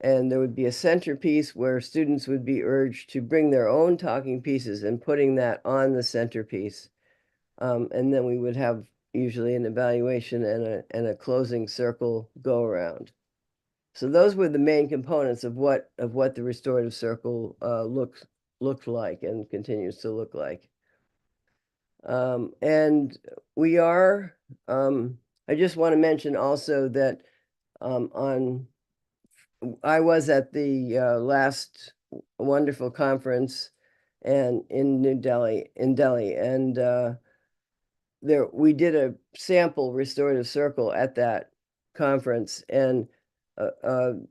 And there would be a centerpiece where students would be urged to bring their own talking pieces and putting that on the centerpiece. And then we would have usually an evaluation and a closing circle go around. So those were the main components of what the restorative circle looked like and continues to look like. And we are, I just want to mention also that I was at the last wonderful conference and in Delhi, and we did a sample restorative circle at that conference, and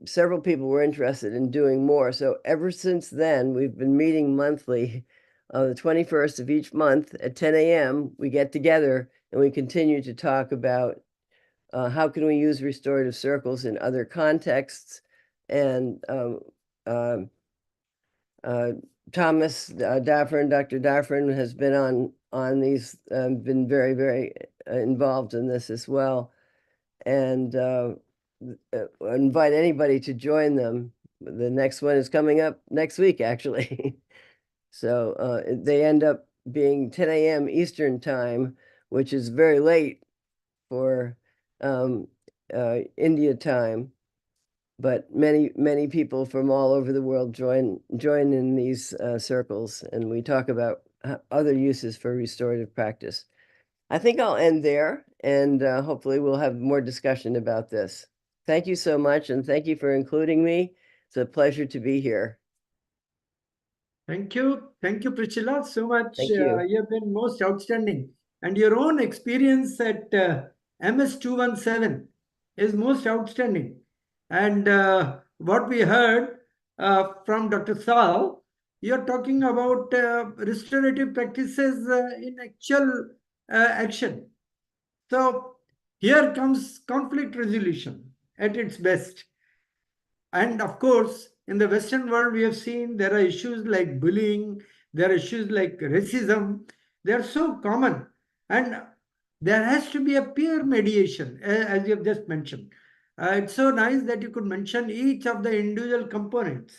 several people were interested in doing more. So ever since then, we've been meeting monthly. The 21st of each month at 10 a.m., we get together and we continue to talk about how can we use restorative circles in other contexts. And Thomas Daffern, Dr. Daffern, has been on these, been very, very involved in this as well. And invite anybody to join them. The next one is coming up next week, actually. So they end up being 10 a.m. Eastern time, which is very late for India time. But many people from all over the world join in these circles, and we talk about other uses for restorative practice. I think I'll end there, and hopefully we'll have more discussion about this. Thank you so much, and thank you for including me. It's a pleasure to be here. Thank you. Thank you, Priscilla, so much. Thank you. You have been most outstanding. And your own experience at MS 217 is most outstanding. And what we heard from Dr. Sal, you're talking about restorative practices in actual action. So here comes conflict resolution at its best. And of course, in the Western world, we have seen there are issues like bullying, there are issues like racism. They are so common. And there has to be a peer mediation, as you have just mentioned. It's so nice that you could mention each of the individual components.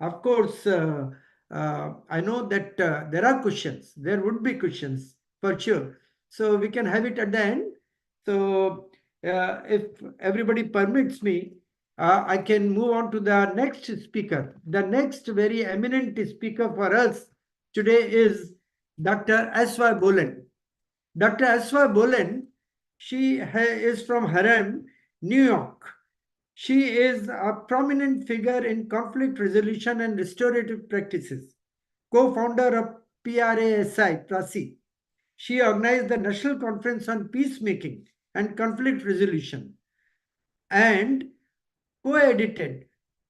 Of course, I know that there are questions. There would be questions for sure. So we can have it at the end. So if everybody permits me, I can move on to the next speaker. The next very eminent speaker for us today is Dr. S.Y. Boland. Dr. S.Y. Boland, she is from Harlem, New York. She is a prominent figure in conflict resolution and restorative practices, co-founder of PRASI. She organized the National Conference on Peacemaking and Conflict Resolution and co-edited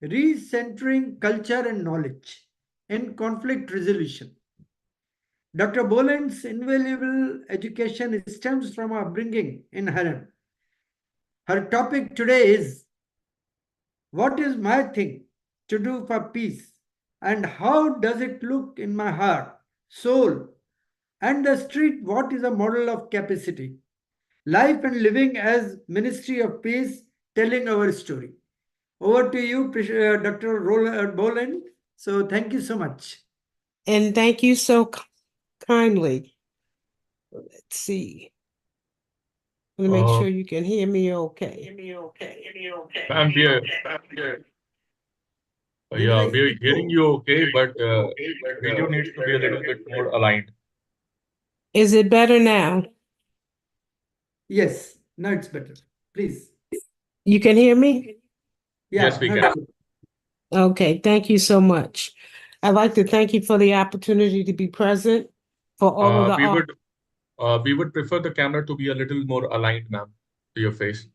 Recentering Culture and Knowledge in Conflict Resolution. Dr. Boland's invaluable education stems from her upbringing in Harlem. Her topic today is, what is my thing to do for peace, and how does it look in my heart, soul, and the street? What is a model of capacity? Life and living as Ministry of Peace, telling our story. Over to you, Dr. Boland. So thank you so much. And thank you so kindly. Let's see. Let me make sure you can hear me okay. I'm here. Yeah, we're hearing you okay, but video needs to be a little bit more aligned. Is it better now? Yes, now it's better. Please. You can hear me? Yeah, Yes, we now can. it's good. Okay, thank you so much. I'd like to thank you for the opportunity to be present for all of the We would prefer the camera to be a little more aligned, ma'am, to your face.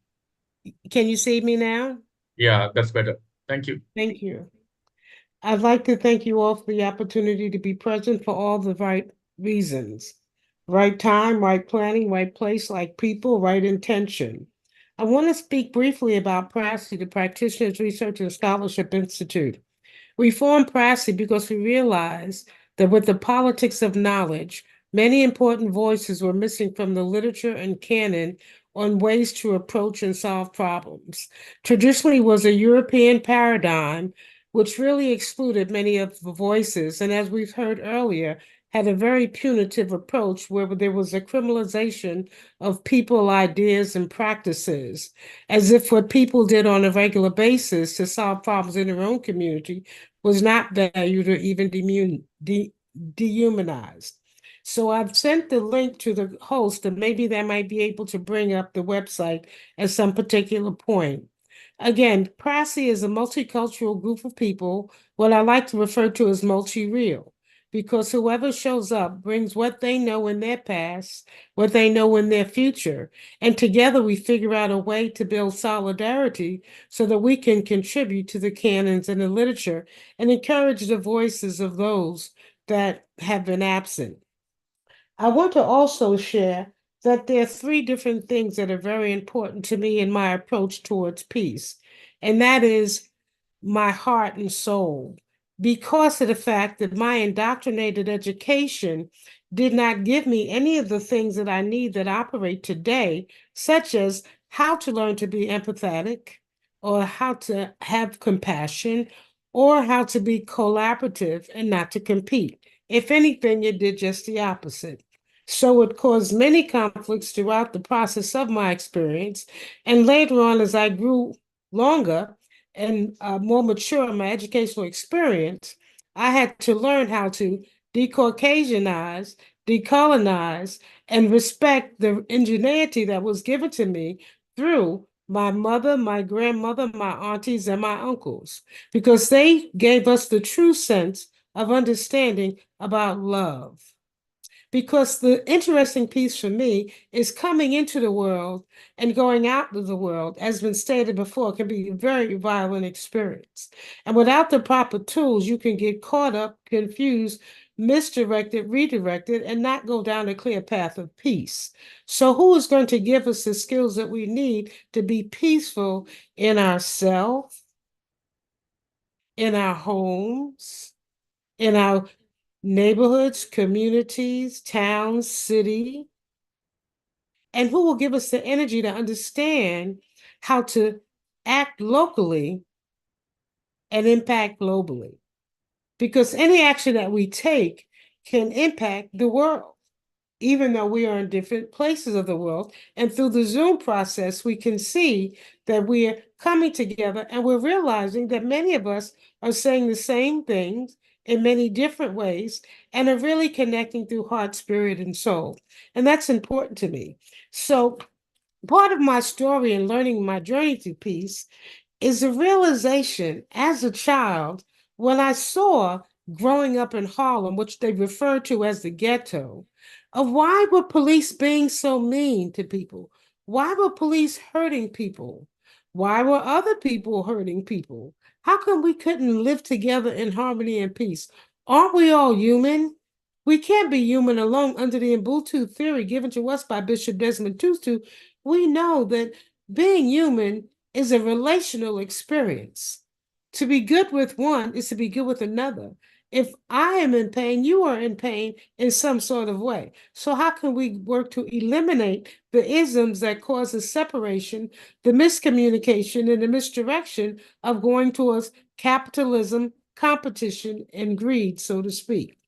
Can you see me now? Yeah, that's better. Thank you. Thank you. I'd like to thank you all for the opportunity to be present for all the right reasons. Right time, right planning, right place, right people, right intention. I want to speak briefly about PRASI, the Practitioners Research and Scholarship Institute. We formed PRASI because we realized that with the politics of knowledge, many important voices were missing from the literature and canon on ways to approach and solve problems. Traditionally was a European paradigm, which really excluded many of the voices, and as we've heard earlier, had a very punitive approach where there was a criminalization of people, ideas, and practices, as if what people did on a regular basis to solve problems in their own community was not valued or even dehumanized. So I've sent the link to the host, and maybe they might be able to bring up the website at some particular point. Again, PRASI is a multicultural group of people, what I like to refer to as multi-real, because whoever shows up brings what they know in their past, what they know in their future, and together we figure out a way to build solidarity so that we can contribute to the canons and the literature and encourage the voices of those that have been absent. I want to also share that there are three different things that are very important to me in my approach towards peace, and that is my heart and soul, because of the fact that my indoctrinated education did not give me any of the things that I need that operate today, such as how to learn to be empathetic, or how to have compassion, or how to be collaborative and not to compete. If anything, it did just the opposite. So it caused many conflicts throughout the process of my experience. And later on, as I grew longer and more mature in my educational experience, I had to learn how to decaucasianize decolonize, and respect the ingenuity that was given to me through my mother, my grandmother, my aunties, and my uncles, because they gave us the true sense of understanding about love. Because the interesting piece for me is coming into the world and going out of the world, as been stated before, can be a very violent experience. And without the proper tools, you can get caught up, confused, misdirected, redirected, and not go down a clear path of peace. So who is going to give us the skills that we need to be peaceful in ourselves, in our homes, in our neighborhoods, communities, towns, city, and who will give us the energy to understand how to act locally and impact globally? Because any action that we take can impact the world, even though we are in different places of the world. And through the Zoom process, we can see that we are coming together and we're realizing that many of us are saying the same things in many different ways and are really connecting through heart, spirit, and soul. And that's important to me. So part of my story and learning my journey to peace is the realization as a child when I saw growing up in Harlem, which they refer to as the ghetto, of why were police being so mean to people? Why were police hurting people? Why were other people hurting people? How come we couldn't live together in harmony and peace? Aren't we all human? We can't be human alone. Under the Ubuntu theory given to us by Bishop Desmond Tutu, we know that being human is a relational experience. To be good with one is to be good with another. If I am in pain, you are in pain in some sort of way. So how can we work to eliminate the isms that cause the separation, the miscommunication, and the misdirection of going towards capitalism, competition, and greed, so to speak?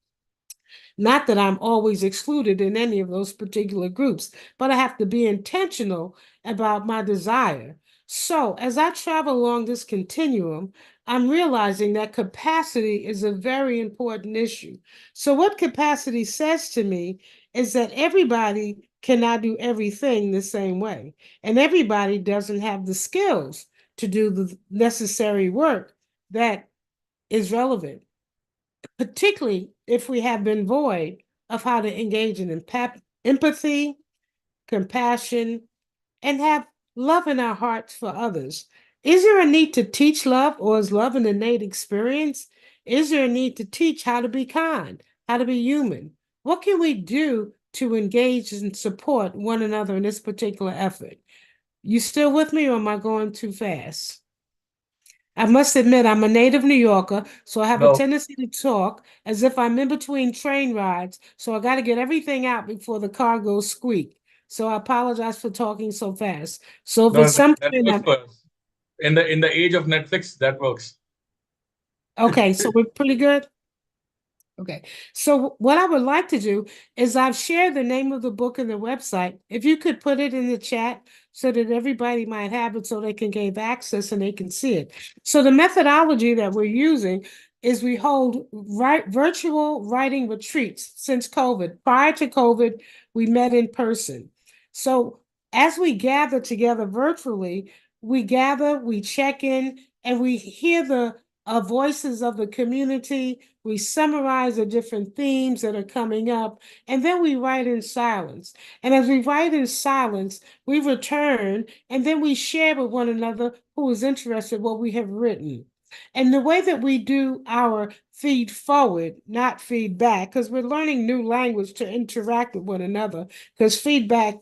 Not that I'm always excluded in any of those particular groups, but I have to be intentional about my desire. So as I travel along this continuum, I'm realizing that capacity is a very important issue. So what capacity says to me is that everybody cannot do everything the same way, and everybody doesn't have the skills to do the necessary work that is relevant, particularly if we have been void of how to engage in empathy, compassion, and have love in our hearts for others. Is there a need to teach love, or is love an innate experience? Is there a need to teach how to be kind, how to be human? What can we do to engage and support one another in this particular effort? You still with me, or am I going too fast? I must admit, I'm a native New Yorker, so I have a No, tendency to talk as if I'm in between train rides. So I got to get everything out before the car goes squeak. So I apologize for talking so fast. So if no, it's something, that works for us. In the age of Netflix, that works. okay, so we're pretty good. Okay, so what I would like to do is I've shared the name of the book and the website. If you could put it in the chat so that everybody might have it so they can gain access and they can see it. So the methodology that we're using is we hold virtual writing retreats since COVID. Prior to COVID, we met in person. So as we gather together virtually, we gather, we check in, and we hear the voices of the community. We summarize the different themes that are coming up, and then we write in silence. And as we write in silence, we return, and then we share with one another who is interested in what we have written. And the way that we do our feed forward, not feedback, because we're learning new language to interact with one another, because feedback,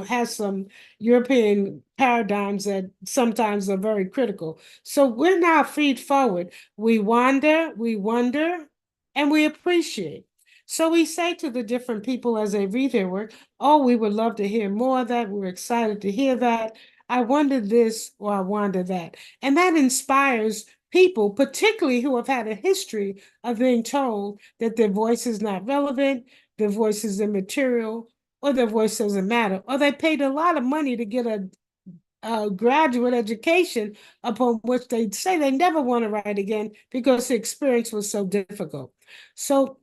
has some European paradigms that sometimes are very critical. So we're now feed forward. We wander, we wonder, and we appreciate. So we say to the different people as they read their work, oh, we would love to hear more of that. We're excited to hear that. I wonder this or I wonder that. And that inspires people, particularly who have had a history of being told that their voice is not relevant, their voice is immaterial, or their voice doesn't matter, or they paid a lot of money to get a graduate education upon which they say they never want to write again because the experience was so difficult. So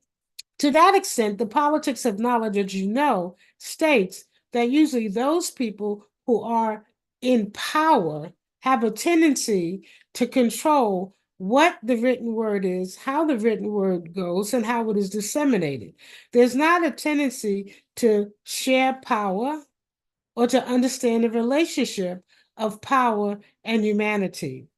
To that extent, the politics of knowledge, as you know, states that usually those people who are in power have a tendency to control what the written word is, how the written word goes, and how it is disseminated. There's not a tendency to share power or to understand the relationship of power and humanity.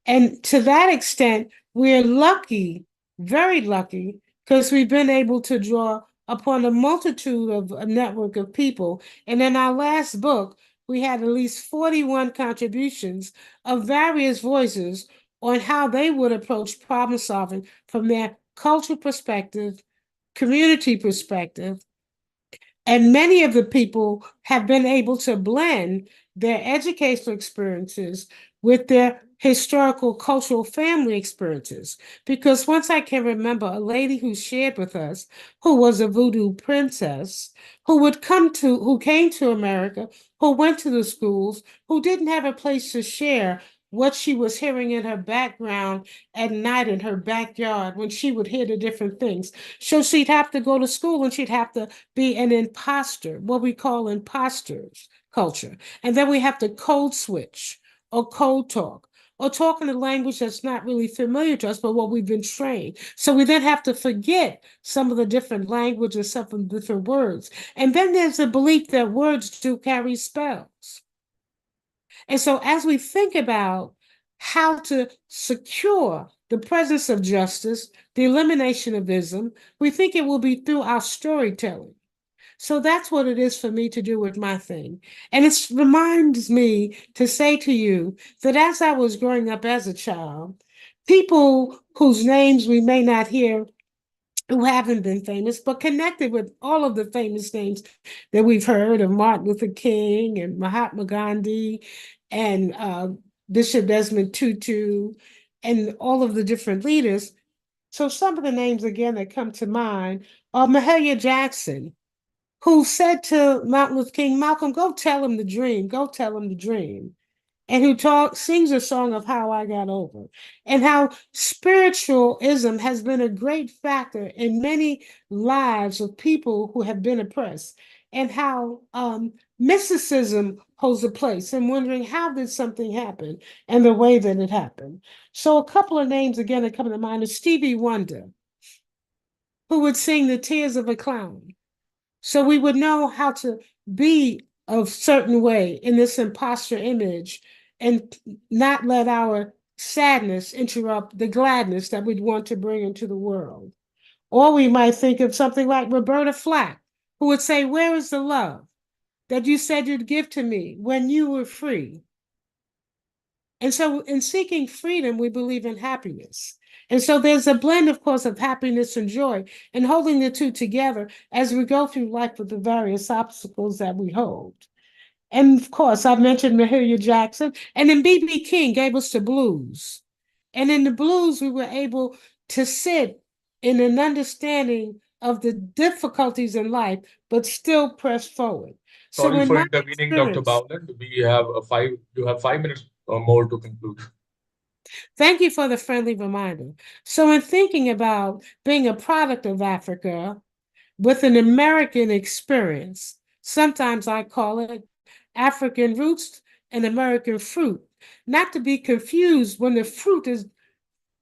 And to that extent, we're lucky, very lucky, because we've been able to draw upon a multitude of a network of people. And in our last book, we had at least 41 contributions of various voices on how they would approach problem solving from their cultural perspective, community perspective, and many of the people have been able to blend their educational experiences with their historical, cultural family experiences. Because once I can remember a lady who shared with us, who was a voodoo princess, who came to America, who went to the schools, who didn't have a place to share what she was hearing in her background at night in her backyard when she would hear the different things. So she'd have to go to school and she'd have to be an imposter, what we call imposters culture. And then we have to code switch or code talk or talk in a language that's not really familiar to us, but what we've been trained. So we then have to forget some of the different languages, some of the different words. And then there's the belief that words do carry spells. And so as we think about how to secure the presence of justice, the elimination of ism, we think it will be through our storytelling. So that's what it is for me to do with my thing. And it reminds me to say to you that as I was growing up as a child, people whose names we may not hear who haven't been famous, but connected with all of the famous names that we've heard of Martin Luther King and Mahatma Gandhi and Bishop Desmond Tutu and all of the different leaders. So some of the names again that come to mind are Mahalia Jackson, who said to Martin Luther King, Malcolm, go tell him the dream, go tell him the dream. And who sings a song of how I got over, and how spiritualism has been a great factor in many lives of people who have been oppressed, and how mysticism holds a place, and wondering how did something happen and the way that it happened. So a couple of names again that come to mind is Stevie Wonder, who would sing The Tears of a Clown. So we would know how to be a certain way in this imposter image and not let our sadness interrupt the gladness that we'd want to bring into the world. Or we might think of something like Roberta Flack, who would say, where is the love that you said you'd give to me when you were free? And so in seeking freedom, we believe in happiness. And so there's a blend, of course, of happiness and joy, and holding the two together as we go through life with the various obstacles that we hold. And of course, I've mentioned Mahalia Jackson, and then B.B. King gave us the blues. And in the blues, we were able to sit in an understanding of the difficulties in life, but still press forward. Sorry for intervening, Dr. Bowland. You have 5 minutes or more to conclude. Thank you for the friendly reminder. So in thinking about being a product of Africa with an American experience, sometimes I call it African roots and American fruit, not to be confused when the fruit is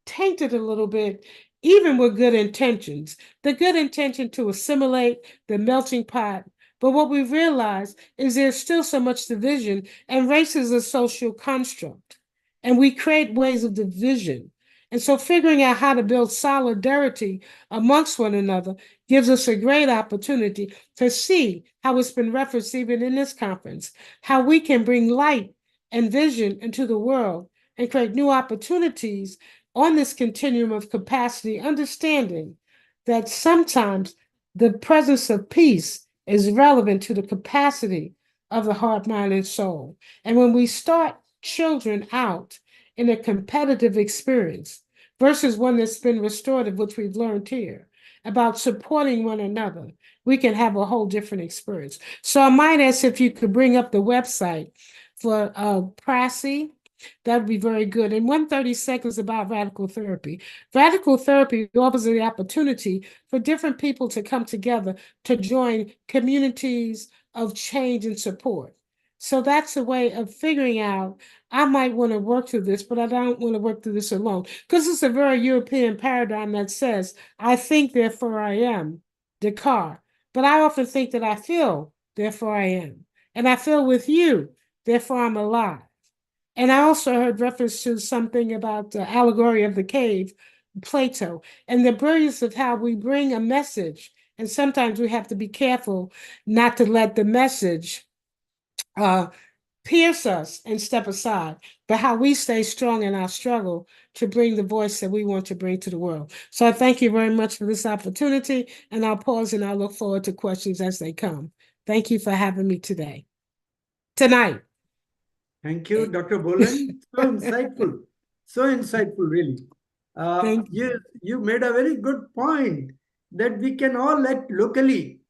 tainted a little bit, even with good intentions. The good intention to assimilate the melting pot. But what we realize is there's still so much division, and race is a social construct. And we create ways of division. And so figuring out how to build solidarity amongst one another gives us a great opportunity to see how it's been referenced even in this conference, how we can bring light and vision into the world and create new opportunities on this continuum of capacity, understanding that sometimes the presence of peace is relevant to the capacity of the heart, mind, and soul. And when we start children out in a competitive experience versus one that's been restorative, which we've learned here, about supporting one another, we can have a whole different experience. So I might ask if you could bring up the website for PRASI, That would be very good. And 130 seconds about radical therapy. Radical therapy offers the opportunity for different people to come together to join communities of change and support. So that's a way of figuring out, I might want to work through this, but I don't want to work through this alone. Because it's a very European paradigm that says, I think, therefore I am, Descartes. But I often think that I feel, therefore I am. And I feel with you, therefore I'm alive. And I also heard reference to something about the allegory of the cave, Plato, and the brilliance of how we bring a message. And sometimes we have to be careful not to let the message pierce us and step aside, but how we stay strong in our struggle to bring the voice that we want to bring to the world. So I thank you very much for this opportunity, and I'll pause and I'll look forward to questions as they come. Thank you for having me tonight. Thank you, Dr. Bolan. So insightful, really. Thank you. You made a very good point that we can all act locally,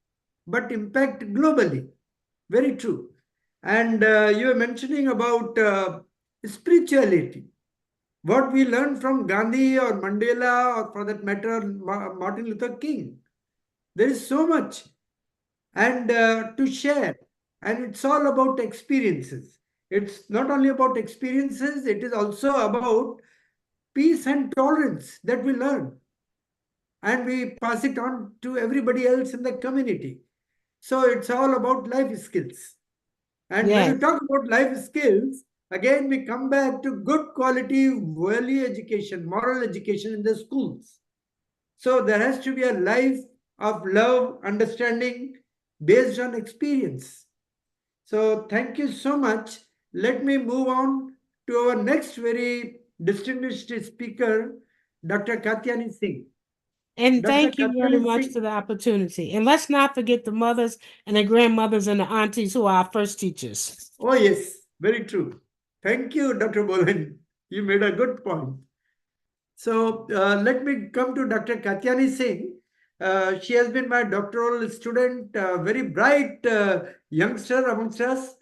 but impact globally. Very true. And you were mentioning about spirituality. What we learned from Gandhi or Mandela, or for that matter, Martin Luther King. There is so much and to share. And it's all about experiences. It's not only about experiences, it is also about peace and tolerance that we learn. And we pass it on to everybody else in the community. So it's all about life skills. And when you talk about life skills, again, we come back to good quality value education, moral education in the schools. So there has to be a life of love, understanding based on experience. So thank you so much. Let me move on to our next very distinguished speaker, Dr. Katyani Singh. And thank you very much for the opportunity. And let's not forget the mothers and the grandmothers and the aunties who are our first teachers. Oh, yes, very true. Thank you, Dr. Bolan. You made a good point. So let me come to Dr. Katyani Singh. She has been my doctoral student, very bright youngster amongst us.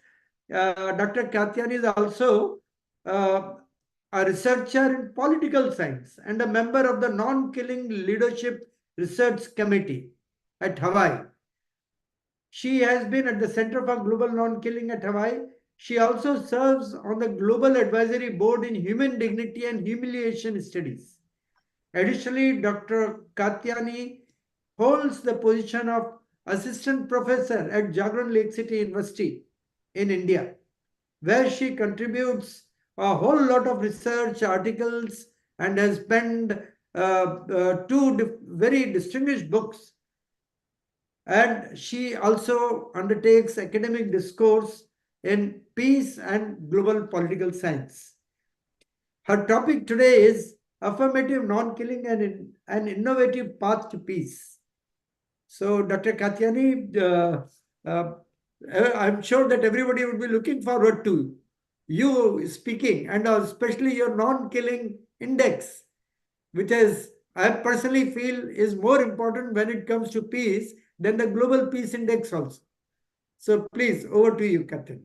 Dr. Katyani is also a researcher in political science and a member of the Non-Killing Leadership Research Committee at Hawaii. She has been at the Center for Global Non-Killing at Hawaii. She also serves on the Global Advisory Board in Human Dignity and Humiliation Studies. Additionally, Dr. Katyani holds the position of Assistant Professor at Jagran Lake City University in India, where she contributes a whole lot of research articles and has penned two very distinguished books. And she also undertakes academic discourse in peace and global political science. Her topic today is affirmative non-killing and an innovative path to peace. So, Dr. Katyani, I'm sure that everybody would be looking forward to you speaking, and especially your non-killing index, which is, I personally feel, is more important when it comes to peace than the global peace index also. So please, over to you, Katyani.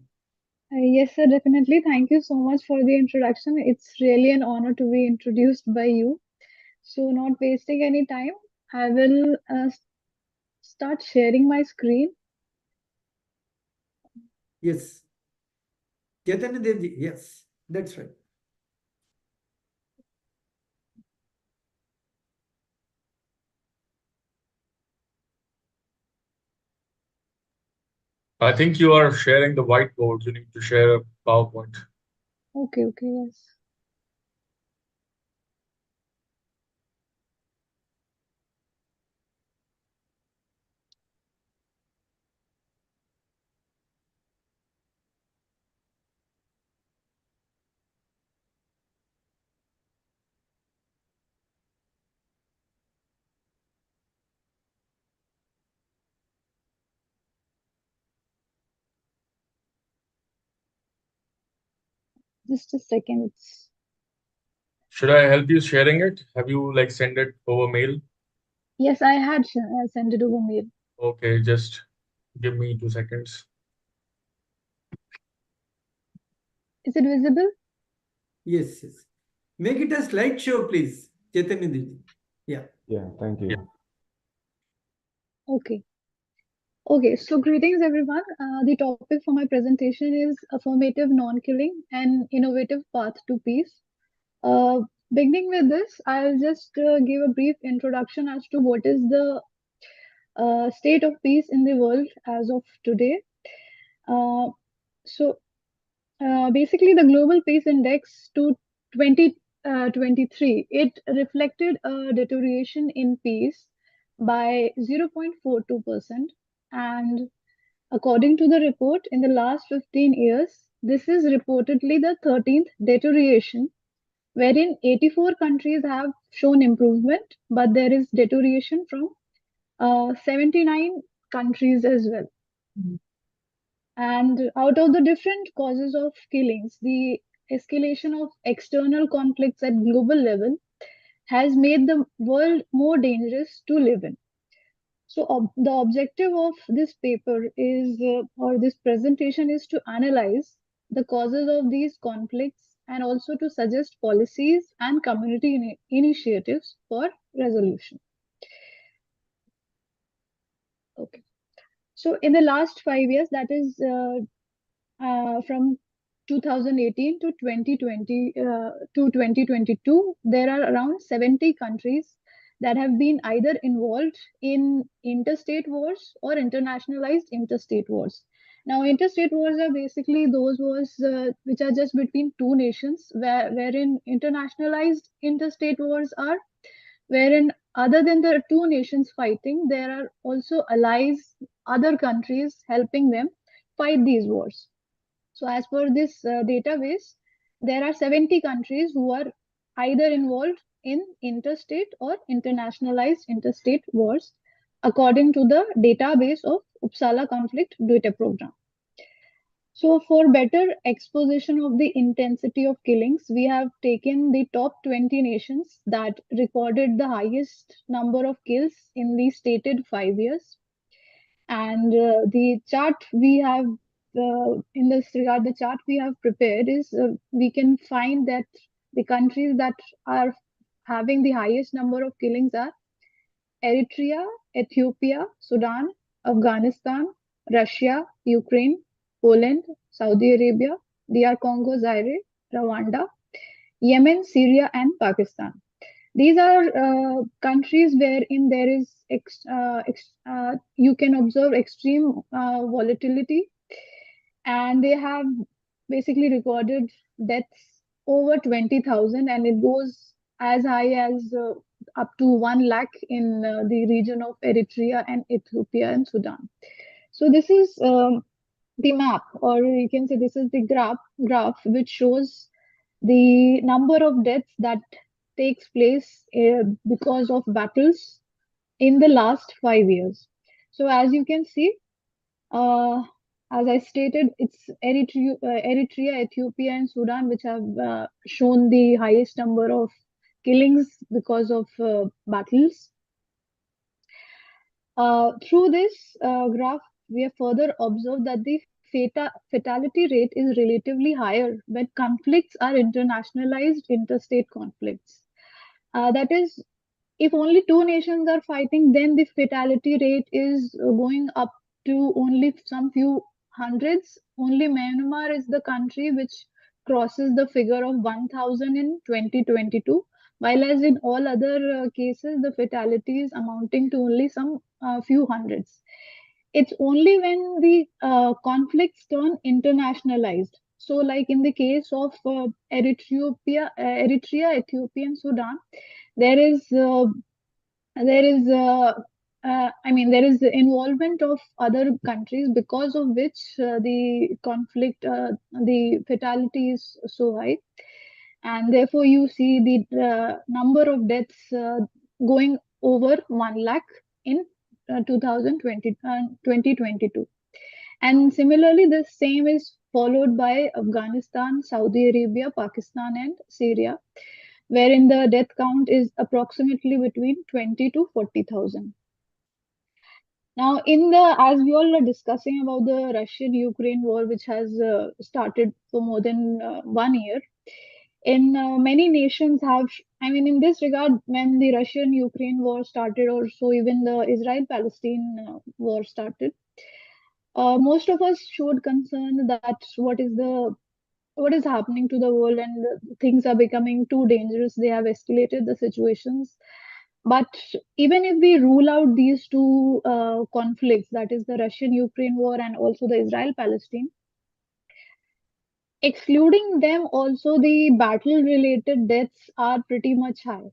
Yes, sir, definitely. Thank you so much for the introduction. It's really an honor to be introduced by you. So, not wasting any time, I will start sharing my screen. Yes. Chaitanya Devji, yes, that's right. I think you are sharing the whiteboard. You need to share a PowerPoint. Okay, yes. Just a second. Should I help you sharing it? Have you like send it over mail? Yes, I had sent it over mail. Okay, just give me 2 seconds. Is it visible? Yes, yes. Make it a slideshow, please, Chaitanya Ji. Yeah. Yeah, thank you. Okay. Okay, so greetings everyone. The topic for my presentation is affirmative non-killing, an innovative path to peace. Uh, Beginning with this, I'll just give a brief introduction as to what is the state of peace in the world as of today. Uh, so basically, the Global Peace Index to 2023, it reflected a deterioration in peace by 0.42%. And according to the report, in the last 15 years, this is reportedly the 13th deterioration, wherein 84 countries have shown improvement, but there is deterioration from 79 countries as well. And out of the different causes of killings, the escalation of external conflicts at global level has made the world more dangerous to live in. So, the objective of this paper is, or this presentation is to analyze the causes of these conflicts and also to suggest policies and community initiatives for resolution. Okay. So, in the last 5 years, that is from 2018 to 2020 to 2022, there are around 70 countries that have been either involved in interstate wars or internationalized interstate wars. Now, interstate wars are basically those wars which are just between two nations, wherein internationalized interstate wars are wherein other than the two nations fighting, there are also allies, other countries helping them fight these wars. So, as per this database, there are 70 countries who are either involved in interstate or internationalized interstate wars, according to the database of Uppsala Conflict Data Program. So, for better exposition of the intensity of killings, we have taken the top 20 nations that recorded the highest number of kills in the stated 5 years. And the chart we have in this regard, the chart we have prepared is we can find that the countries that are having the highest number of killings are Eritrea, Ethiopia, Sudan, Afghanistan, Russia, Ukraine, Poland, Saudi Arabia, DR Congo, Zaire, Rwanda, Yemen, Syria, and Pakistan. These are countries wherein there is you can observe extreme volatility, and they have basically recorded deaths over 20,000, and it goes as high as up to 1 lakh in the region of Eritrea and Ethiopia and Sudan. So this is the map, or you can say this is the graph which shows the number of deaths that takes place because of battles in the last 5 years. So as you can see, as I stated, it's Eritrea, Ethiopia, and Sudan which have shown the highest number of killings because of battles. Through this graph, we have further observed that the fatality rate is relatively higher when conflicts are internationalized interstate conflicts. That is, if only two nations are fighting, then the fatality rate is going up to only some few hundreds. Only Myanmar is the country which crosses the figure of 1,000 in 2022, while as in all other cases, the fatality is amounting to only some few hundreds. It's only when the conflicts turn internationalized. So, like in the case of Eritrea, Ethiopia, and Sudan, there is there is the involvement of other countries, because of which the conflict, the fatality is so high, and therefore you see the number of deaths going over 1 lakh in 2022. And similarly, the same is followed by Afghanistan, Saudi Arabia, Pakistan, and Syria, wherein the death count is approximately between 20 to 40,000. Now, as we all are discussing about the Russian-Ukraine war, which has started for more than 1 year, in many nations have, I mean, in this regard, when the Russian-Ukraine war started, or so even the Israel-Palestine war started, most of us showed concern that what is happening to the world, and things are becoming too dangerous. They have escalated the situations. But even if we rule out these two conflicts, that is the Russian-Ukraine war and also the Israel-Palestine, excluding them, also the battle-related deaths are pretty much high.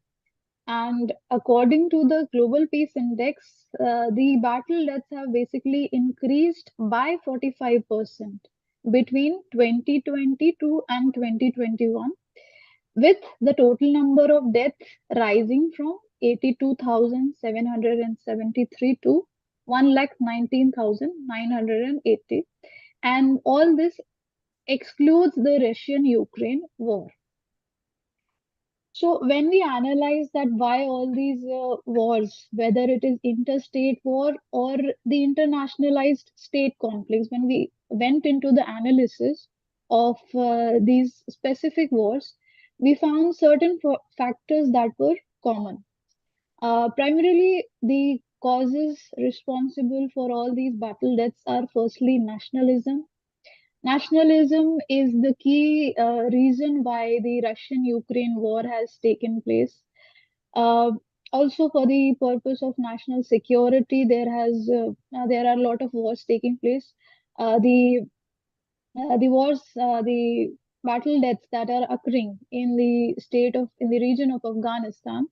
And according to the Global Peace Index, the battle deaths have basically increased by 45% between 2022 and 2021, with the total number of deaths rising from 82,773 to 1,19,980. And all this excludes the Russian-Ukraine war. So when we analyze that why all these wars, whether it is interstate war or the internationalized state conflicts, when we went into the analysis of these specific wars, we found certain factors that were common. Primarily, the causes responsible for all these battle deaths are firstly nationalism. Nationalism is the key reason why the Russian-Ukraine war has taken place. Uh, Also, for the purpose of national security, there are a lot of wars taking place. The battle deaths that are occurring in the region of Afghanistan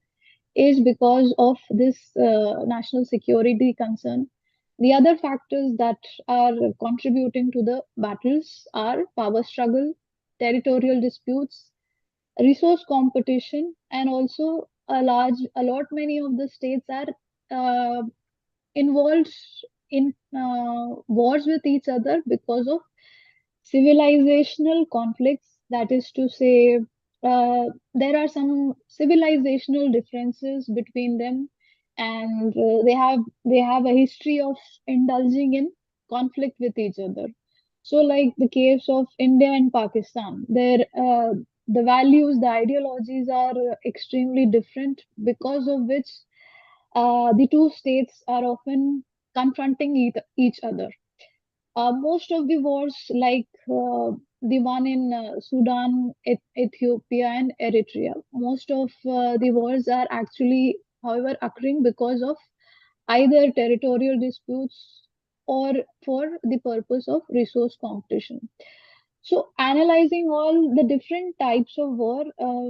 is because of this national security concern. The other factors that are contributing to the battles are power struggle, territorial disputes, resource competition, and also many of the states are uh, involved in wars with each other because of civilizational conflicts. That is to say, there are some civilizational differences between them, and they have a history of indulging in conflict with each other. So, like the case of India and Pakistan, the values, the ideologies are extremely different, because of which the two states are often confronting each other. Most of the wars, like the one in Sudan, Ethiopia, and Eritrea, most of the wars are actually, however, occurring because of either territorial disputes or for the purpose of resource competition. So, analyzing all the different types of war,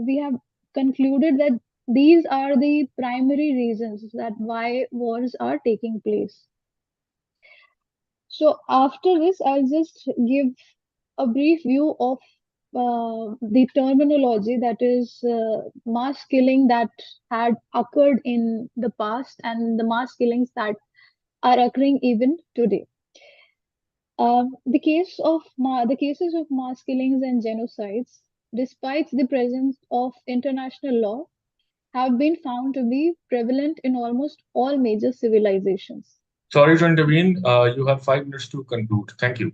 we have concluded that these are the primary reasons that why wars are taking place. So after this, I'll just give a brief view of the terminology, that is mass killing that had occurred in the past and the mass killings that are occurring even today. The cases of mass killings and genocides, despite the presence of international law, have been found to be prevalent in almost all major civilizations. Sorry to intervene. You have 5 minutes to conclude. Thank you.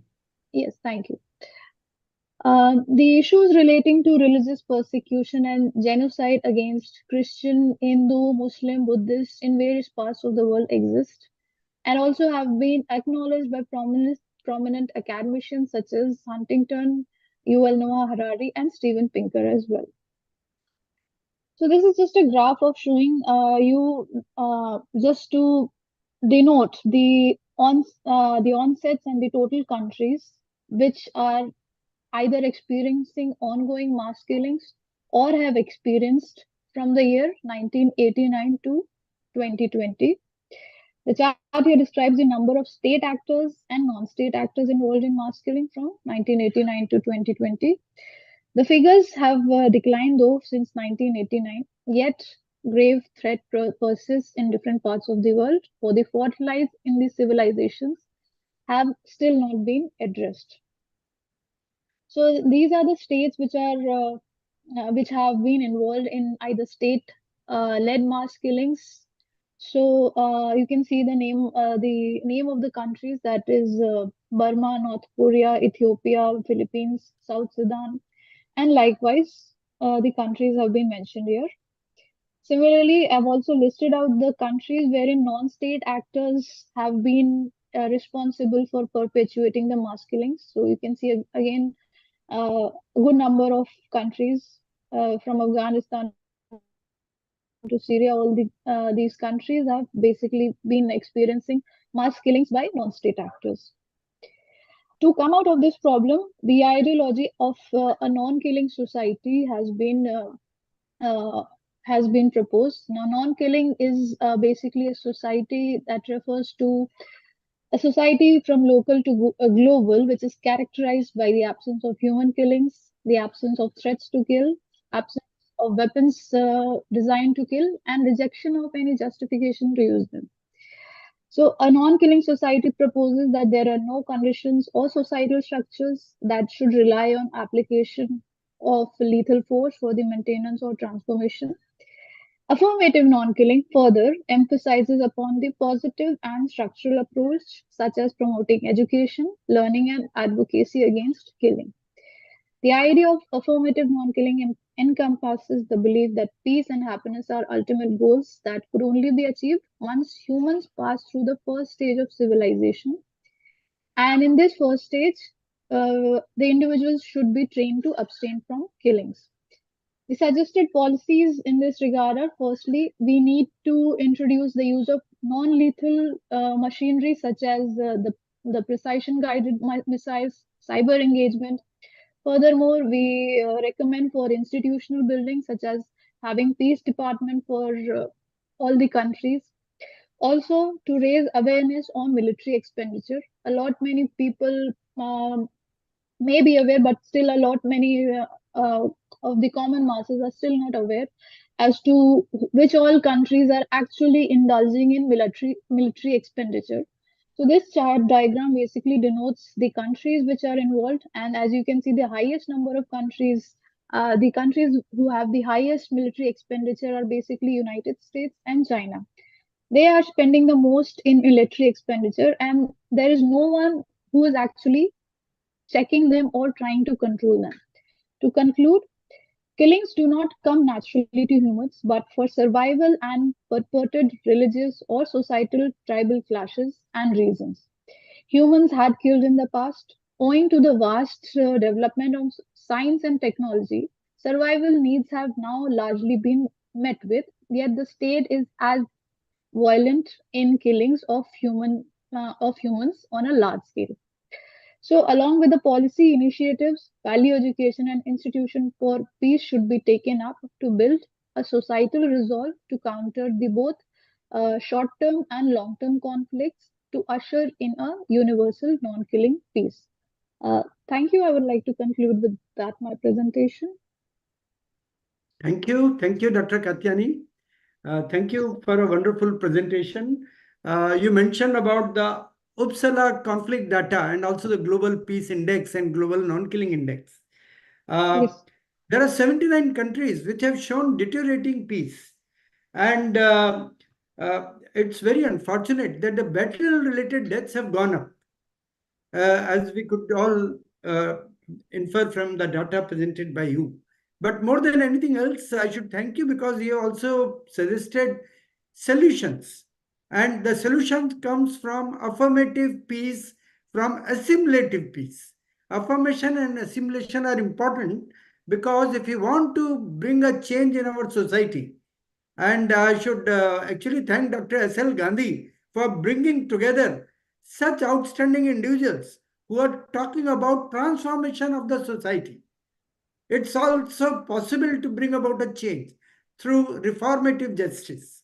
Yes, thank you. The issues relating to religious persecution and genocide against Christian, Hindu, Muslim, Buddhist in various parts of the world exist, and also have been acknowledged by prominent academicians such as Huntington, Yuval Noah Harari, and Steven Pinker as well. So this is just a graph of showing just to denote the onsets and the total countries which are either experiencing ongoing mass killings or have experienced from the year 1989 to 2020. The chart here describes the number of state actors and non-state actors involved in mass killing from 1989 to 2020. The figures have declined though since 1989, yet grave threat persists in different parts of the world, for the fault lies in these civilizations have still not been addressed. So these are the states which have been involved in either state-led mass killings. So you can see the name of the countries, that is Burma, North Korea, Ethiopia, Philippines, South Sudan, and likewise the countries have been mentioned here. Similarly, I've also listed out the countries wherein non-state actors have been responsible for perpetuating the mass killings. So you can see again a good number of countries from Afghanistan to Syria. These countries have basically been experiencing mass killings by non-state actors. To come out of this problem, the ideology of a non-killing society has been proposed. Now, non-killing is basically a society that refers to a society from local to global, which is characterized by the absence of human killings, the absence of threats to kill, absence of weapons designed to kill, and rejection of any justification to use them. So, a non killing society proposes that there are no conditions or societal structures that should rely on application of lethal force for the maintenance or transformation. Affirmative non-killing further emphasizes upon the positive and structural approach, such as promoting education, learning, and advocacy against killing. The idea of affirmative non-killing encompasses the belief that peace and happiness are ultimate goals that could only be achieved once humans pass through the first stage of civilization. And in this first stage, the individuals should be trained to abstain from killings. The suggested policies in this regard are: firstly, we need to introduce the use of non-lethal machinery such as the precision-guided missiles, cyber engagement. Furthermore, we recommend for institutional building such as having peace department for all the countries. Also, to raise awareness on military expenditure. A lot many people may be aware, but still a lot many of the common masses are still not aware as to which all countries are actually indulging in military expenditure. So this chart diagram basically denotes the countries which are involved, and as you can see, the highest number of countries, the countries who have the highest military expenditure are basically United States and China. They are spending the most in military expenditure, and there is no one who is actually checking them or trying to control them. To conclude, killings do not come naturally to humans, but for survival and purported religious or societal tribal clashes and reasons. Humans had killed in the past. Owing to the vast development of science and technology, survival needs have now largely been met with, yet the state is as violent in killings of humans on a large scale. So, along with the policy initiatives, value education and institution for peace should be taken up to build a societal resolve to counter the both short-term and long-term conflicts to usher in a universal non-killing peace. Thank you. I would like to conclude with that my presentation. Thank you, Dr. Katyani. Thank you for a wonderful presentation. You mentioned about the Uppsala conflict data and also the Global Peace Index and Global Non-Killing Index. Yes. There are 79 countries which have shown deteriorating peace. And it's very unfortunate that the battle-related deaths have gone up, as we could all infer from the data presented by you. But more than anything else, I should thank you because you also suggested solutions. And the solution comes from affirmative peace, from assimilative peace. Affirmation and assimilation are important because if you want to bring a change in our society, and I should actually thank Dr. S.L. Gandhi for bringing together such outstanding individuals who are talking about transformation of the society. It's also possible to bring about a change through reformative justice,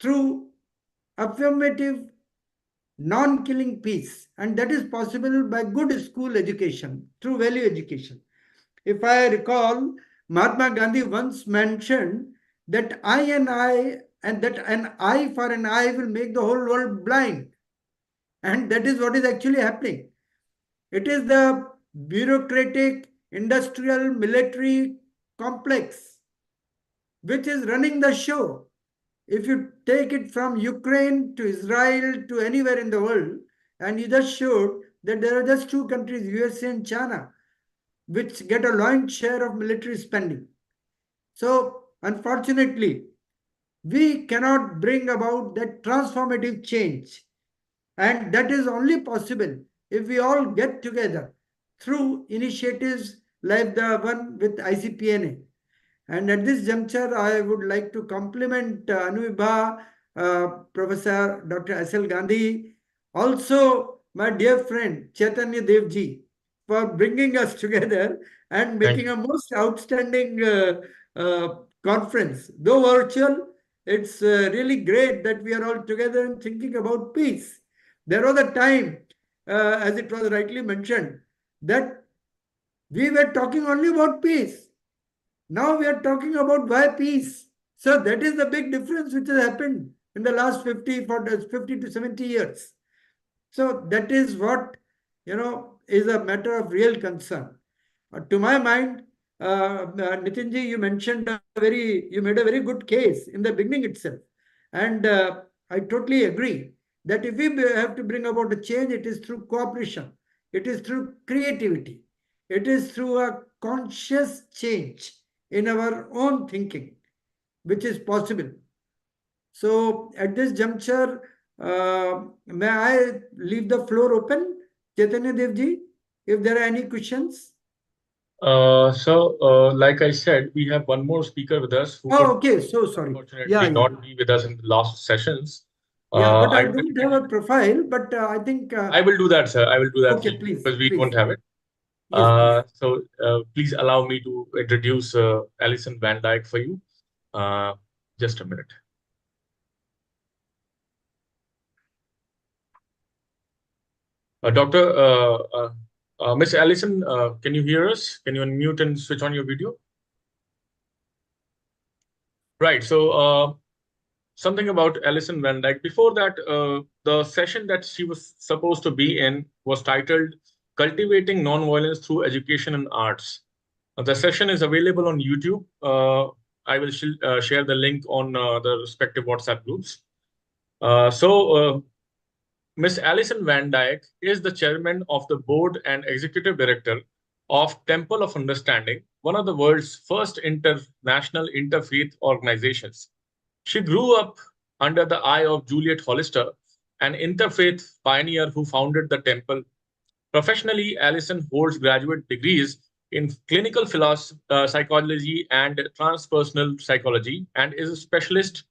through affirmative non-killing peace, and that is possible by good school education, through value education. If I recall, Mahatma Gandhi once mentioned that that an eye for an eye will make the whole world blind. And that is what is actually happening. It is the bureaucratic, industrial, military complex which is running the show. If you take it from Ukraine to Israel to anywhere in the world, and you just showed that there are just two countries, USA and China, which get a lion's share of military spending. So, unfortunately, we cannot bring about that transformative change. And that is only possible if we all get together through initiatives like the one with ICPNA. And at this juncture, I would like to compliment Anubha, Professor Dr. S.L. Gandhi, also my dear friend Chaitanya Devji, for bringing us together and making a most outstanding conference. Though virtual, it's really great that we are all together and thinking about peace. There was a time, as it was rightly mentioned, that we were talking only about peace. Now we are talking about why peace. So that is the big difference which has happened in the last 50 to 70 years. So that is what, is a matter of real concern. To my mind, Nitinji, you made a very good case in the beginning itself. And I totally agree that if we have to bring about a change, it is through cooperation. It is through creativity. It is through a conscious change in our own thinking, which is possible. So at this juncture, may I leave the floor open, Chaitanya Devji, if there are any questions? Like I said, we have one more speaker with us who Oh, okay. So sorry. unfortunately not be with us in the last sessions. But I would don't have a profile, but I think. I will do that, sir. I will do that Okay, please. because we please. don't have it. Yes, please. Please allow me to introduce Alison Van Dyke for you. Just a minute. Miss Alison, can you hear us? Can you unmute and switch on your video? Right. So something about Alison Van Dyke. Before that, the session that she was supposed to be in was titled Cultivating Nonviolence Through Education and Arts. The session is available on YouTube. I will share the link on the respective WhatsApp groups. Ms. Alison Van Dyke is the chairman of the board and executive director of Temple of Understanding, one of the world's first international interfaith organizations. She grew up under the eye of Juliet Hollister, an interfaith pioneer who founded the temple. Professionally, Alison holds graduate degrees in clinical psychology and transpersonal psychology and is a specialist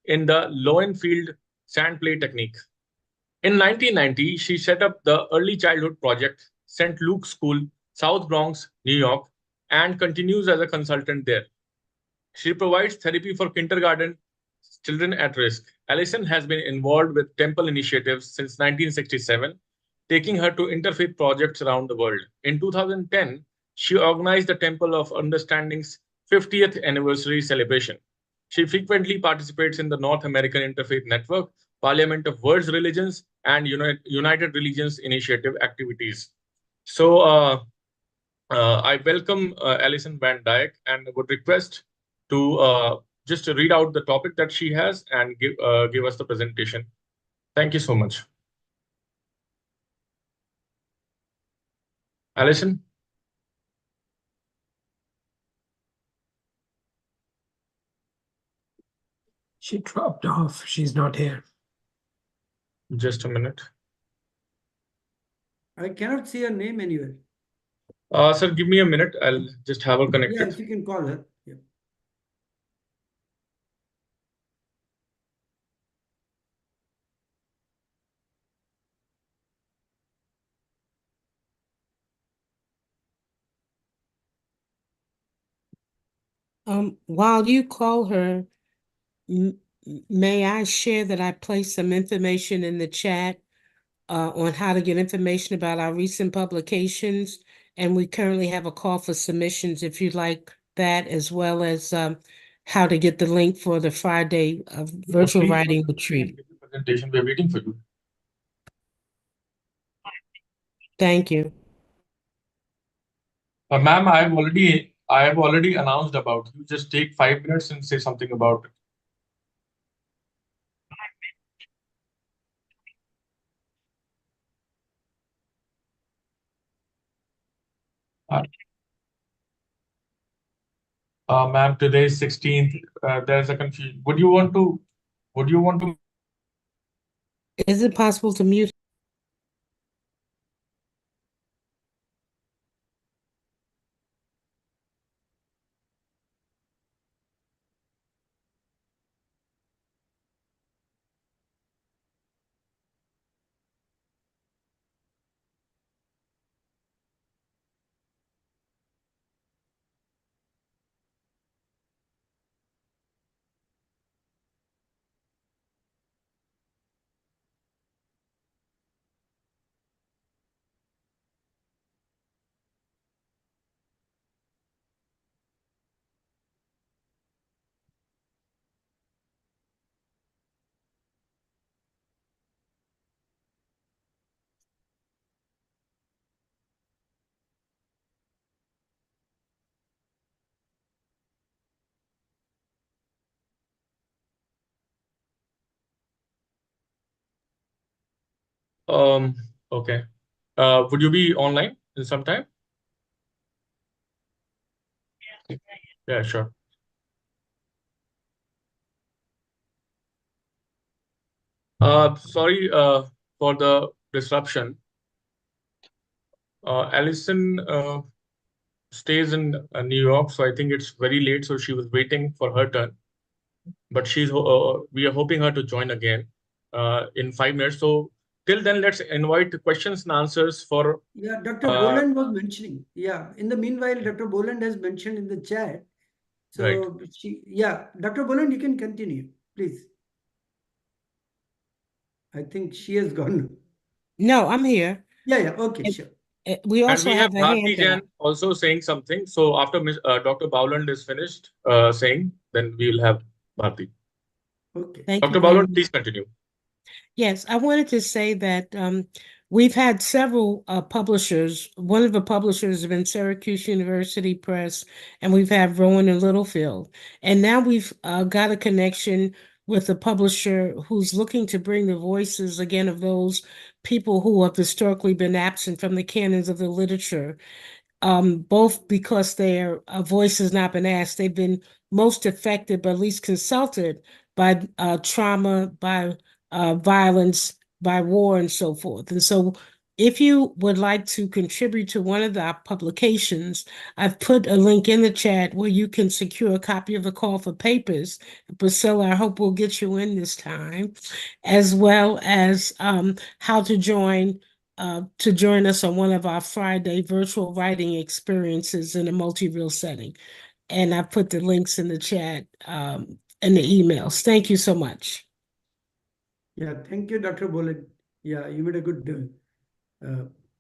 in the Lowenfield sand play technique. In 1990, she set up the Early Childhood Project, St. Luke's School, South Bronx, New York, and continues as a consultant there. She provides therapy for kindergarten children at risk. Alison has been involved with temple initiatives since 1967, taking her to interfaith projects around the world. In 2010, she organized the Temple of Understanding's 50th anniversary celebration. She frequently participates in the North American Interfaith Network, Parliament of World Religions, and United Religions Initiative activities. So I welcome Alison Van Dyke and would request to just to read out the topic that she has and give us the presentation. Thank you so much. Alison? She dropped off. She's not here. Just a minute. I cannot see her name anywhere. Sir, give me a minute. I'll just have her connected. Yeah, if you can call her. Yeah. While you call her, may I share that I placed some information in the chat on how to get information about our recent publications, and we currently have a call for submissions if you'd like that, as well as how to get the link for the Friday virtual writing retreat. Presentation, we're waiting for you. Thank you. Ma'am, I have already announced about you. Just take 5 minutes and say something about it. Ma'am, today is 16th. There's a confusion. Would you want to? Is it possible to mute? Okay. Would you be online in some time? Yeah, sure. Sorry for the disruption. Allison stays in New York, so I think it's very late. So she was waiting for her turn, but we are hoping her to join again in 5 minutes. So till then, let's invite questions and answers for. Yeah, Dr. Boland was mentioning. Yeah, in the meanwhile, Dr. Boland has mentioned in the chat. So Right. yeah, Dr. Boland, you can continue, please. I think she has gone. No, I'm here. Yeah, okay, sure. We And also we have have a hand Bharti Jain up. also saying something. So after Dr. Bowland is finished saying, then we will have Bharti. Okay. Thank Dr. you very Bowland, much. please continue. Yes, I wanted to say that we've had several publishers. One of the publishers has been Syracuse University Press, and we've had Rowan and Littlefield. And now we've got a connection with a publisher who's looking to bring the voices again of those people who have historically been absent from the canons of the literature. Both because their voice has not been asked, they've been most affected, but at least consulted by trauma, by violence, by war, and so forth. And so if you would like to contribute to one of the publications, I've put a link in the chat where you can secure a copy of the call for papers. Priscilla, I hope we'll get you in this time, as well as how to join us on one of our Friday virtual writing experiences in a multi-reel setting. And I put the links in the chat and the emails. Thank you so much. Yeah, thank you, Dr. Boland. Yeah, you made a good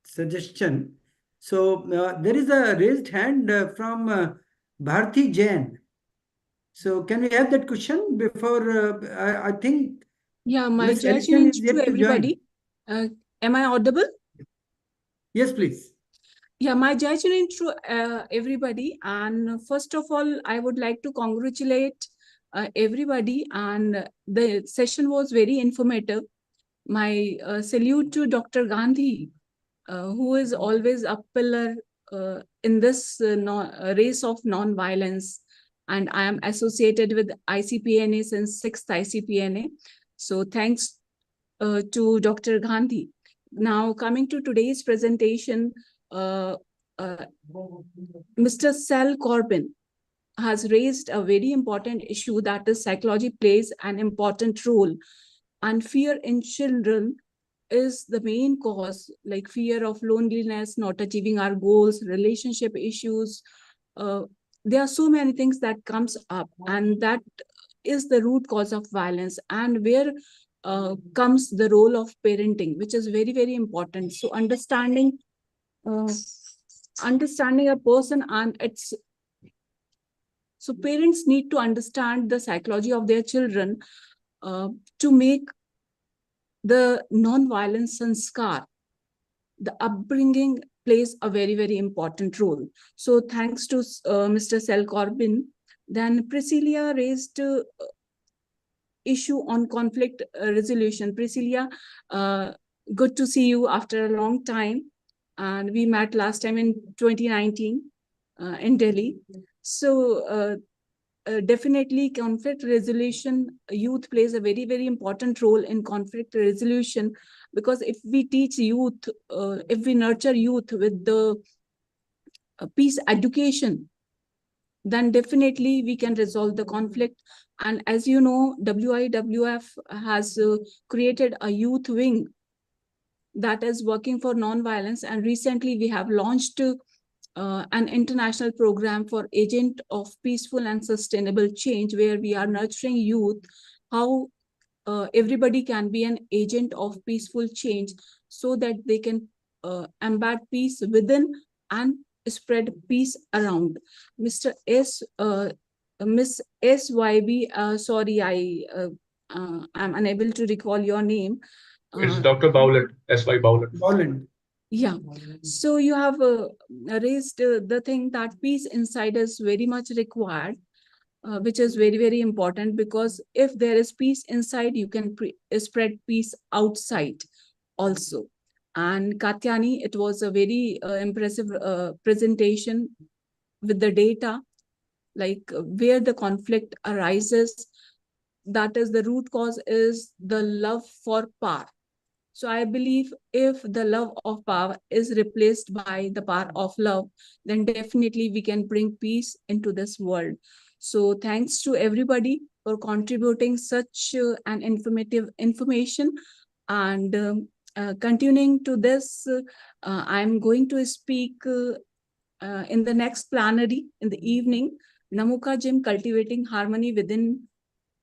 suggestion. So there is a raised hand from Bharti Jain. So can we have that question before I think? Yeah, my Miss judgment Ellison is is yet to to join. everybody. Am I audible? Yes, please. Yeah, my judgment to everybody. And first of all, I would like to congratulate everybody. And the session was very informative. My salute to Dr. Gandhi, who is always a pillar in this race of non-violence. And I am associated with ICPNA since 6th ICPNA. So thanks to Dr. Gandhi. Now coming to today's presentation, Mr. Sal Corbin has raised a very important issue, that is psychology plays an important role, and fear in children is the main cause, like fear of loneliness, not achieving our goals, relationship issues. There are so many things that comes up, and that is the root cause of violence, and where comes the role of parenting, which is very, very important. So understanding a person and its, so parents need to understand the psychology of their children to make the non-violent sanskar. The upbringing plays a very, very important role. So thanks to Mr. Sal Corbin. Then Priscilla raised issue on conflict resolution. Priscilla, good to see you after a long time. And we met last time in 2019 in Delhi. So definitely conflict resolution, youth plays a very, very important role in conflict resolution, because if we teach youth, if we nurture youth with the peace education, then definitely we can resolve the conflict. And as you know, WIWF has created a youth wing that is working for non-violence, and recently we have launched an international program for agent of peaceful and sustainable change, where we are nurturing youth how everybody can be an agent of peaceful change, so that they can embed peace within and spread peace around. Mr. S, Miss SYB, sorry, I'm unable to recall your name. It's Dr. Bowlett, S.Y. Bowlett. Holland. Yeah, so you have raised the thing that peace inside is very much required, which is very, very important, because if there is peace inside, you can spread peace outside also. And Katyani, it was a very impressive presentation with the data, like where the conflict arises. That is, the root cause is the love for power. So I believe if the love of power is replaced by the power of love, then definitely we can bring peace into this world. So thanks to everybody for contributing such an informative information. And continuing to this, I'm going to speak in the next plenary in the evening, Namuka Jim, Cultivating Harmony Within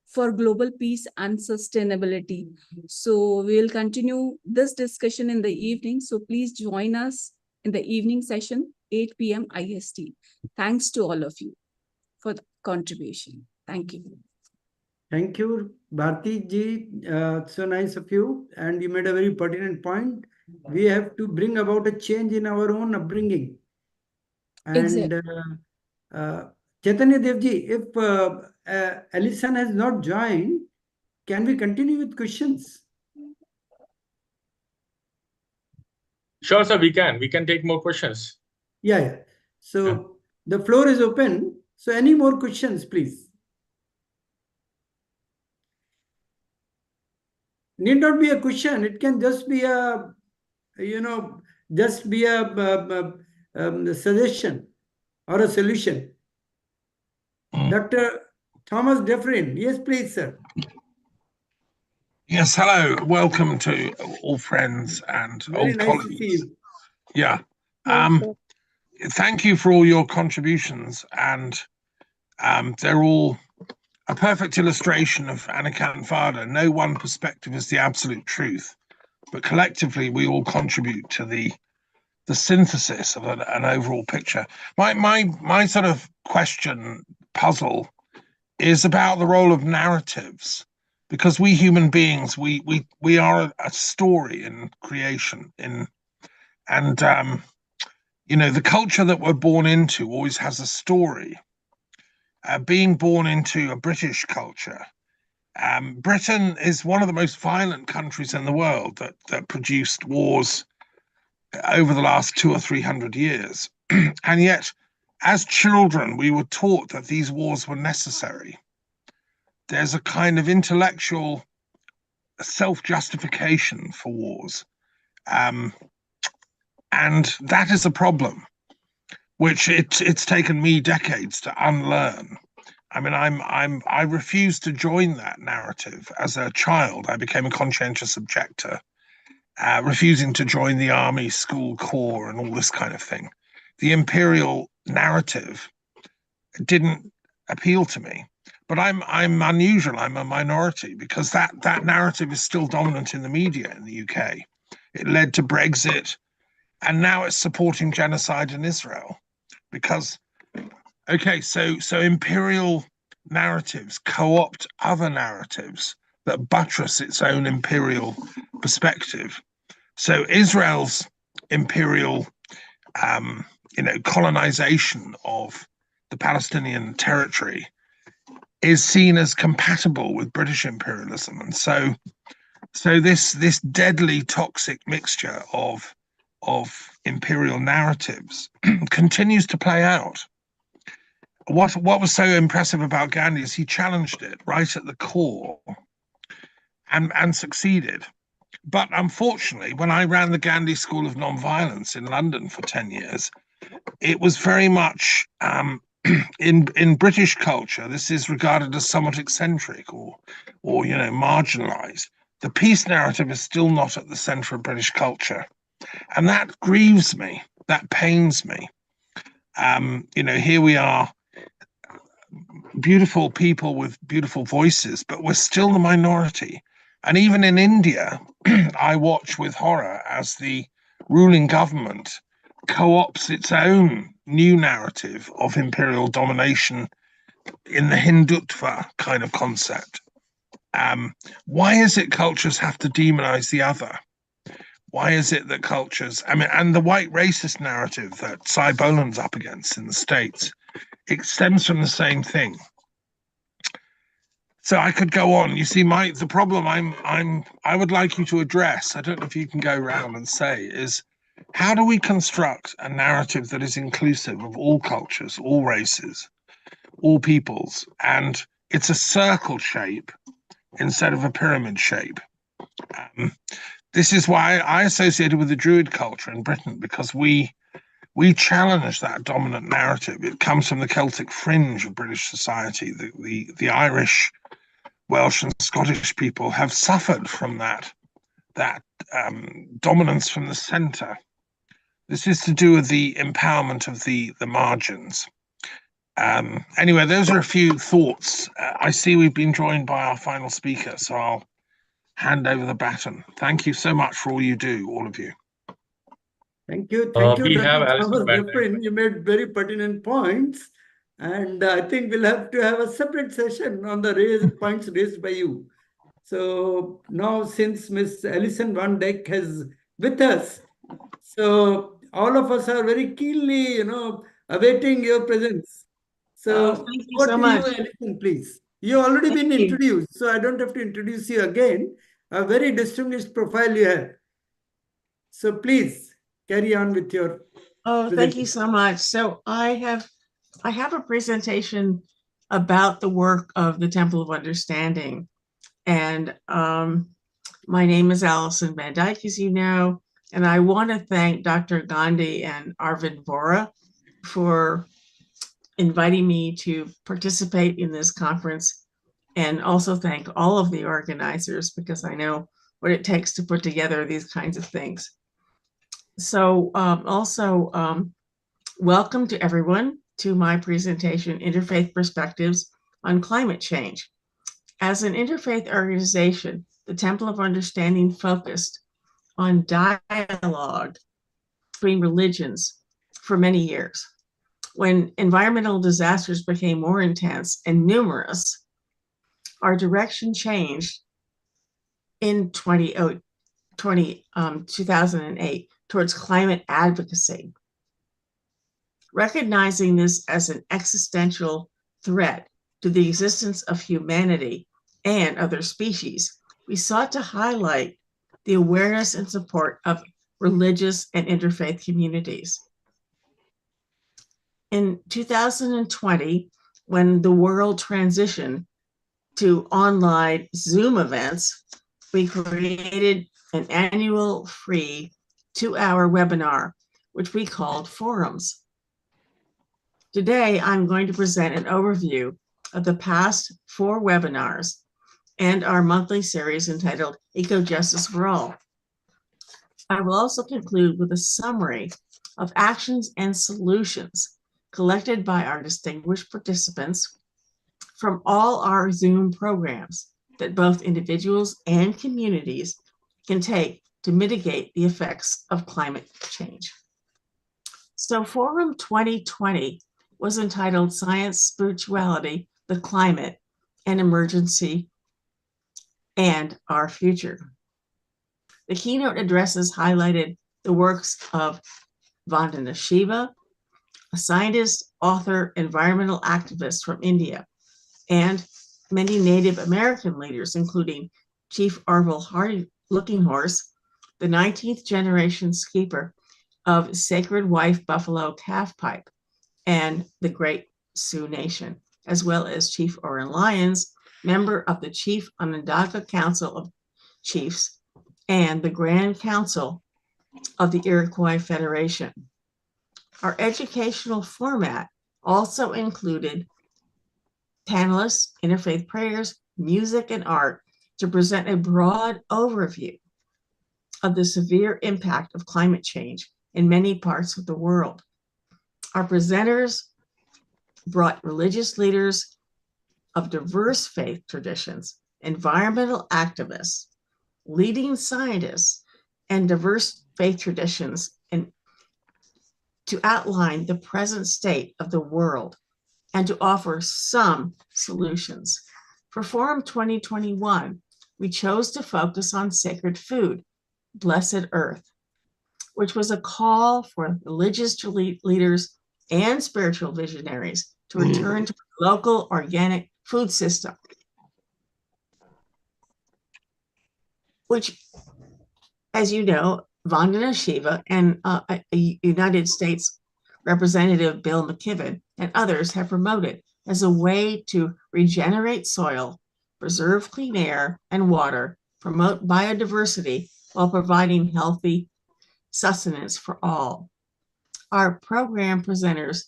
for Global Peace and Sustainability. So we'll continue this discussion in the evening. So please join us in the evening session, 8 p.m. IST. Thanks to all of you for the contribution. Thank you. Thank you, Bharti ji. So nice of you. And you made a very pertinent point. We have to bring about a change in our own upbringing. And Exactly. Chaitanya Devji, if Alison has not joined, can we continue with questions? Sure, sir, we can. We can take more questions. Yeah. So the floor is open. So any more questions, please? Need not be a question. It can just be a, just be a suggestion or a solution. Dr. Thomas Dufferin. Yes, please, sir. Yes, hello. Welcome to all friends and Very old nice colleagues. to see you. Yeah. Thank you for all your contributions, and they're all a perfect illustration of Anakan Fada. No one perspective is the absolute truth, but collectively we all contribute to the synthesis of an overall picture. My sort of question puzzle is about the role of narratives, because we human beings, we are a story in creation, and the culture that we're born into always has a story. Being born into a British culture, Britain is one of the most violent countries in the world that produced wars over the last 200 or 300 years. And yet, as children, we were taught that these wars were necessary. There's a kind of intellectual self-justification for wars. And that is a problem, which it's taken me decades to unlearn. I mean, I refused to join that narrative as a child. I became a conscientious objector, refusing to join the army, school corps, and all this kind of thing. The imperial narrative didn't appeal to me. But I'm unusual. I'm a minority, because that narrative is still dominant in the media in the UK. It led to Brexit, and now it's supporting genocide in Israel. Because, okay, so imperial narratives co-opt other narratives that buttress its own imperial perspective. So Israel's imperial, colonization of the Palestinian territory is seen as compatible with British imperialism, and so this deadly toxic mixture of imperial narratives continues to play out. what was so impressive about Gandhi is he challenged it right at the core and succeeded. But unfortunately, when I ran the Gandhi School of Nonviolence in London for 10 years, it was very much in British culture, this is regarded as somewhat eccentric or marginalized. The peace narrative is still not at the center of British culture. And that grieves me, that pains me. Here we are, beautiful people with beautiful voices, but we're still the minority. And even in India, I watch with horror as the ruling government co-opts its own new narrative of imperial domination in the Hindutva kind of concept. Why is it cultures have to demonize the other? Why is it that cultures, and the white racist narrative that Cy Boland's up against in the States, it stems from the same thing. So I could go on. You see, the problem I would like you to address, I don't know if you can go around and say, is how do we construct a narrative that is inclusive of all cultures, all races, all peoples, and it's a circle shape instead of a pyramid shape? This is why I associated with the Druid culture in Britain, because we challenge that dominant narrative. It comes from the Celtic fringe of British society. The Irish, Welsh, and Scottish people have suffered from that dominance from the centre. This is to do with the empowerment of the margins. Anyway, those are a few thoughts. I see we've been joined by our final speaker, so I'll hand over the baton. Thank you so much for all you do, all of you. Thank you. Thank you, We have Dr. Alison Thomas Van Dyke. Griffin. You made very pertinent points. And I think we'll have to have a separate session on the points raised by you. So now, since Ms. Alison Van Dyke is with us, so all of us are very keenly, awaiting your presence. So thank you over so to much. you, Alison, please. You've already been introduced, so I don't have to introduce you again. A very distinguished profile you have. So please carry on with your Thank you so much. So I have a presentation about the work of the Temple of Understanding. And my name is Alison Van Dyke, as you know, and I want to thank Dr. Gandhi and Arvind Vora for inviting me to participate in this conference, and also thank all of the organizers, because I know what it takes to put together these kinds of things. So welcome to everyone to my presentation, Interfaith Perspectives on Climate Change. As an interfaith organization, the Temple of Understanding focused on dialogue between religions for many years. When environmental disasters became more intense and numerous, our direction changed in 2008 towards climate advocacy. Recognizing this as an existential threat to the existence of humanity and other species, we sought to highlight the awareness and support of religious and interfaith communities. In 2020, when the world transitioned to online Zoom events, we created an annual free 2-hour webinar, which we called Forums. Today, I'm going to present an overview of the past 4 webinars and our monthly series entitled Eco-Justice for All. I will also conclude with a summary of actions and solutions collected by our distinguished participants from all our Zoom programs that both individuals and communities can take to mitigate the effects of climate change. So Forum 2020 was entitled Science, Spirituality, the Climate, and Emergency, and Our Future. The keynote addresses highlighted the works of Vandana Shiva, a scientist, author, environmental activist from India, and many Native American leaders, including Chief Orville Hardy Looking Horse, the 19th generation keeper of Sacred Wife Buffalo Calf Pipe, and the great Sioux Nation, as well as Chief Oren Lyons, member of the Chief Onondaga Council of Chiefs and the Grand Council of the Iroquois Federation. Our educational format also included panelists, interfaith prayers, music, and art to present a broad overview of the severe impact of climate change in many parts of the world. Our presenters brought religious leaders of diverse faith traditions, environmental activists, leading scientists, and diverse faith traditions, and to outline the present state of the world and to offer some solutions. For Forum 2021, we chose to focus on sacred food, Blessed Earth, which was a call for religious leaders and spiritual visionaries to return to the local organic food system, which, as you know, Vandana Shiva and United States Representative Bill McKibben and others have promoted as a way to regenerate soil, preserve clean air and water, promote biodiversity while providing healthy sustenance for all. Our program presenters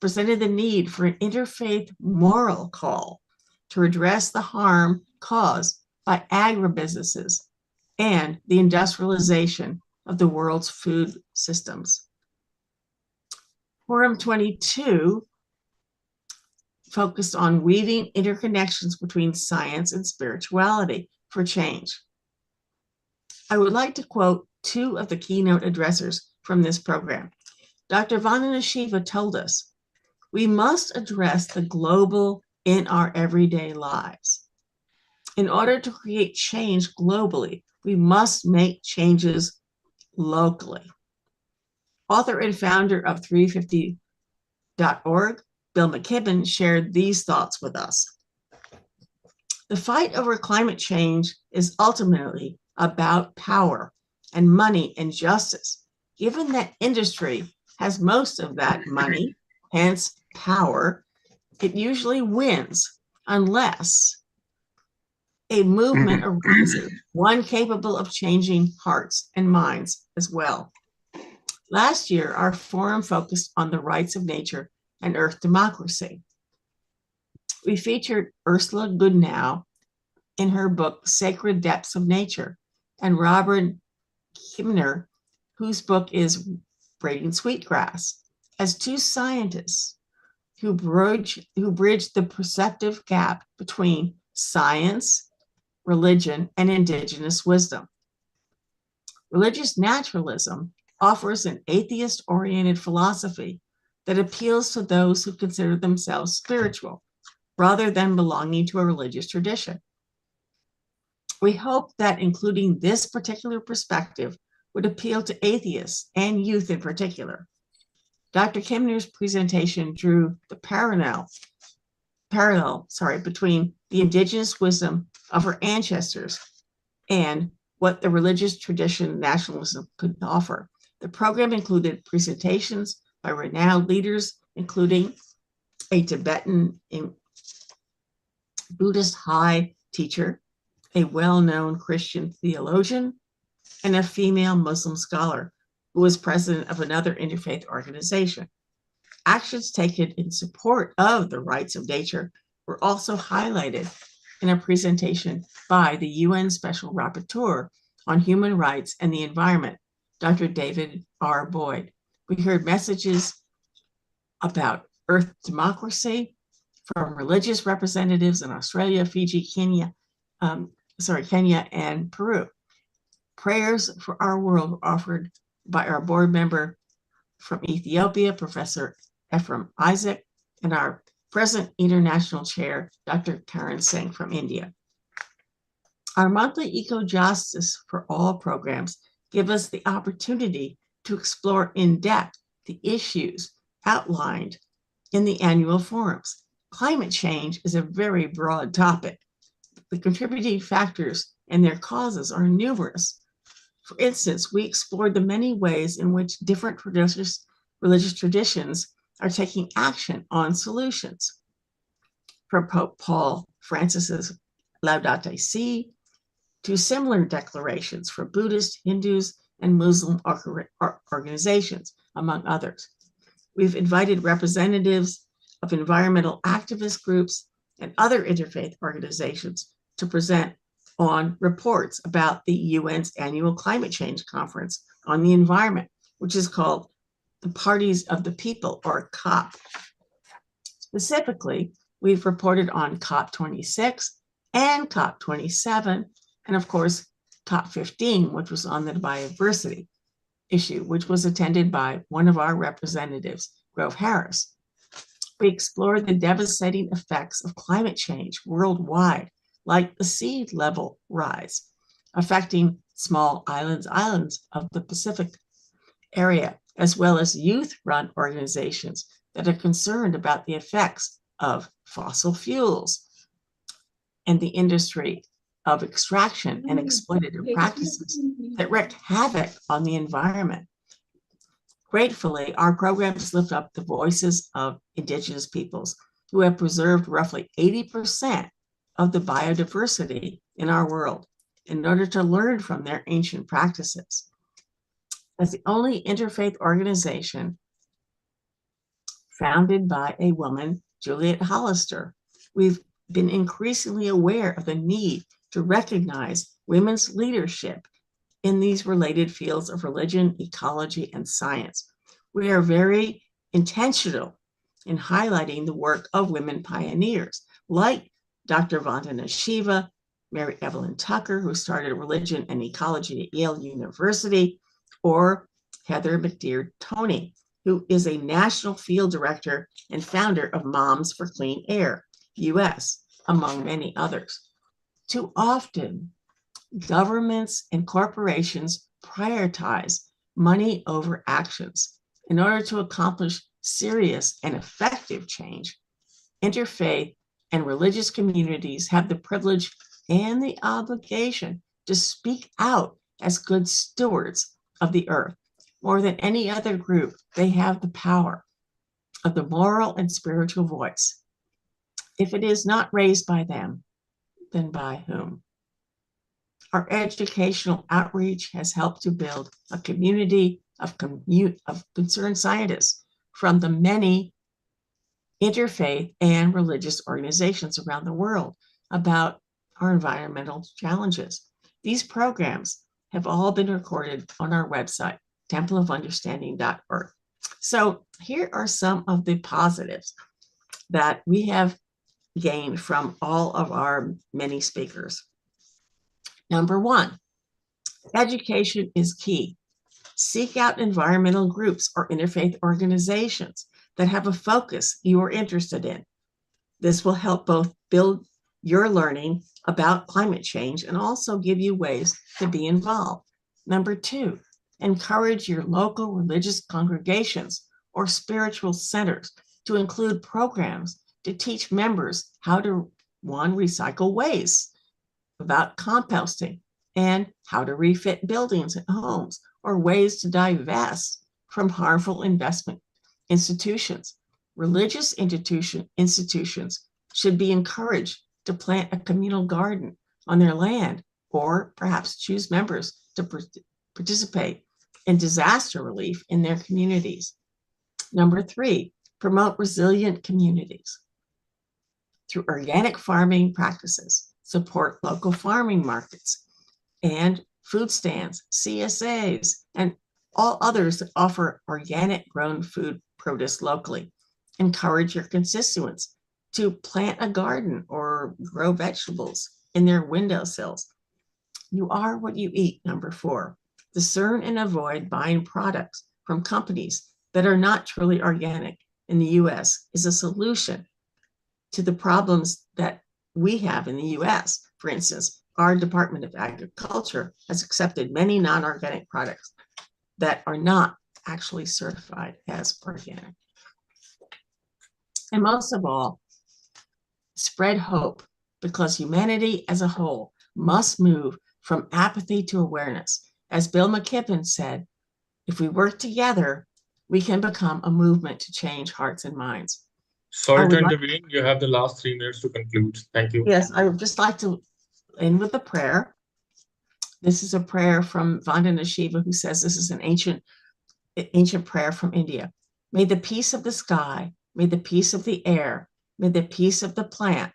presented the need for an interfaith moral call to address the harm caused by agribusinesses and the industrialization of the world's food systems. Forum 22 focused on weaving interconnections between science and spirituality for change. I would like to quote two of the keynote addressers from this program. Dr. Vandana Shiva told us, "We must address the global in our everyday lives. In order to create change globally, we must make changes locally." Author and founder of 350.org, Bill McKibben, shared these thoughts with us. The fight over climate change is ultimately about power and money and justice. Given that industry has most of that money, hence power, it usually wins unless a movement arises, one capable of changing hearts and minds as well. Last year, our forum focused on the rights of nature and earth democracy. We featured Ursula Goodenow in her book, Sacred Depths of Nature, and Robert Kimner, whose book is Braiding Sweetgrass, as two scientists who bridge the perceptive gap between science, religion, and indigenous wisdom. Religious naturalism offers an atheist-oriented philosophy that appeals to those who consider themselves spiritual rather than belonging to a religious tradition. We hope that including this particular perspective would appeal to atheists and youth in particular. Dr. Kimner's presentation drew the parallel between the indigenous wisdom of her ancestors and what the religious tradition nationalism could offer. The program included presentations by renowned leaders, including a Tibetan Buddhist high teacher, a well-known Christian theologian, and a female Muslim scholar who was president of another interfaith organization. Actions taken in support of the rights of nature were also highlighted in a presentation by the UN Special Rapporteur on Human Rights and the Environment, Dr. David R. Boyd. We heard messages about earth democracy from religious representatives in Australia, Fiji, Kenya, and Peru. Prayers for our world were offered by our board member from Ethiopia, Professor Ephraim Isaac, and our present international chair, Dr. Karen Singh from India. Our monthly Eco-Justice for All programs give us the opportunity to explore in depth the issues outlined in the annual forums. Climate change is a very broad topic. The contributing factors and their causes are numerous. For instance, we explored the many ways in which different religious traditions are taking action on solutions. From Pope Paul Francis's Laudate Si to similar declarations for Buddhist, Hindus, and Muslim organizations, among others. We've invited representatives of environmental activist groups and other interfaith organizations to present on reports about the UN's annual climate change conference on the environment, which is called the Parties of the People, or COP. Specifically, we've reported on COP26 and COP27, and of course, COP15, which was on the biodiversity issue, which was attended by one of our representatives, Grove Harris. We explored the devastating effects of climate change worldwide, like the sea level rise, affecting small islands of the Pacific area, as well as youth-run organizations that are concerned about the effects of fossil fuels and the industry of extraction and exploitative practices that wreak havoc on the environment. Gratefully, our programs lift up the voices of Indigenous peoples who have preserved roughly 80% of the biodiversity in our world in order to learn from their ancient practices. As the only interfaith organization founded by a woman, Juliet Hollister, we've been increasingly aware of the need to recognize women's leadership in these related fields of religion, ecology, and science. We are very intentional in highlighting the work of women pioneers, like Dr. Vandana Shiva, Mary Evelyn Tucker, who started religion and ecology at Yale University, or Heather McDear-Toney, who is a national field director and founder of Moms for Clean Air, US, among many others. Too often, governments and corporations prioritize money over actions. In order to accomplish serious and effective change, interfaith and religious communities have the privilege and the obligation to speak out as good stewards of the earth. More than any other group, they have the power of the moral and spiritual voice. If it is not raised by them, then by whom? Our educational outreach has helped to build a community of concerned scientists from the many interfaith and religious organizations around the world about our environmental challenges. These programs have all been recorded on our website, templeofunderstanding.org. So here are some of the positives that we have gained from all of our many speakers. Number one, education is key. Seek out environmental groups or interfaith organizations that have a focus you are interested in. This will help both build your learning about climate change and also give you ways to be involved. Number two, encourage your local religious congregations or spiritual centers to include programs to teach members how to, one, recycle waste, about composting, and how to refit buildings and homes, or ways to divest from harmful investment institutions. Religious institutions should be encouraged to plant a communal garden on their land, or perhaps choose members to participate in disaster relief in their communities. Number three, promote resilient communities through organic farming practices. Support local farming markets and food stands, CSAs, and all others that offer organic grown food produce locally. Encourage your constituents to plant a garden or grow vegetables in their windowsills. You are what you eat. Number four, discern and avoid buying products from companies that are not truly organic in the US is a solution to the problems that we have in the US. For instance, our Department of Agriculture has accepted many non-organic products that are not actually certified as organic. And most of all, spread hope, because humanity as a whole must move from apathy to awareness. As Bill McKibben said, if we work together, we can become a movement to change hearts and minds. Sorry to would like- intervene. You have the last 3 minutes to conclude. Thank you. Yes, I would just like to end with a prayer. This is a prayer from Vandana Shiva, who says this is an ancient prayer from India. May the peace of the sky, may the peace of the air, may the peace of the plant,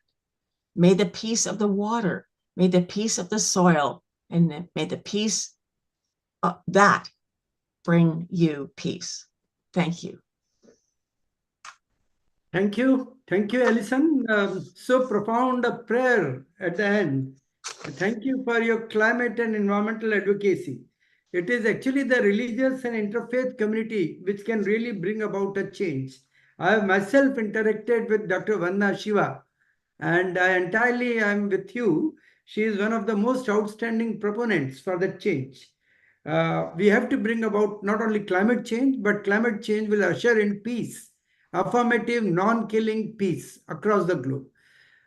may the peace of the water, may the peace of the soil, and may the peace that bring you peace. Thank you. Thank you. Thank you, Alison. So profound a prayer at the end. Thank you for your climate and environmental advocacy. It is actually the religious and interfaith community which can really bring about a change. I have myself interacted with Dr. Vandana Shiva, and I entirely am with you. She is one of the most outstanding proponents for that change. We have to bring about not only climate change, but climate change will usher in peace, affirmative, non-killing peace across the globe.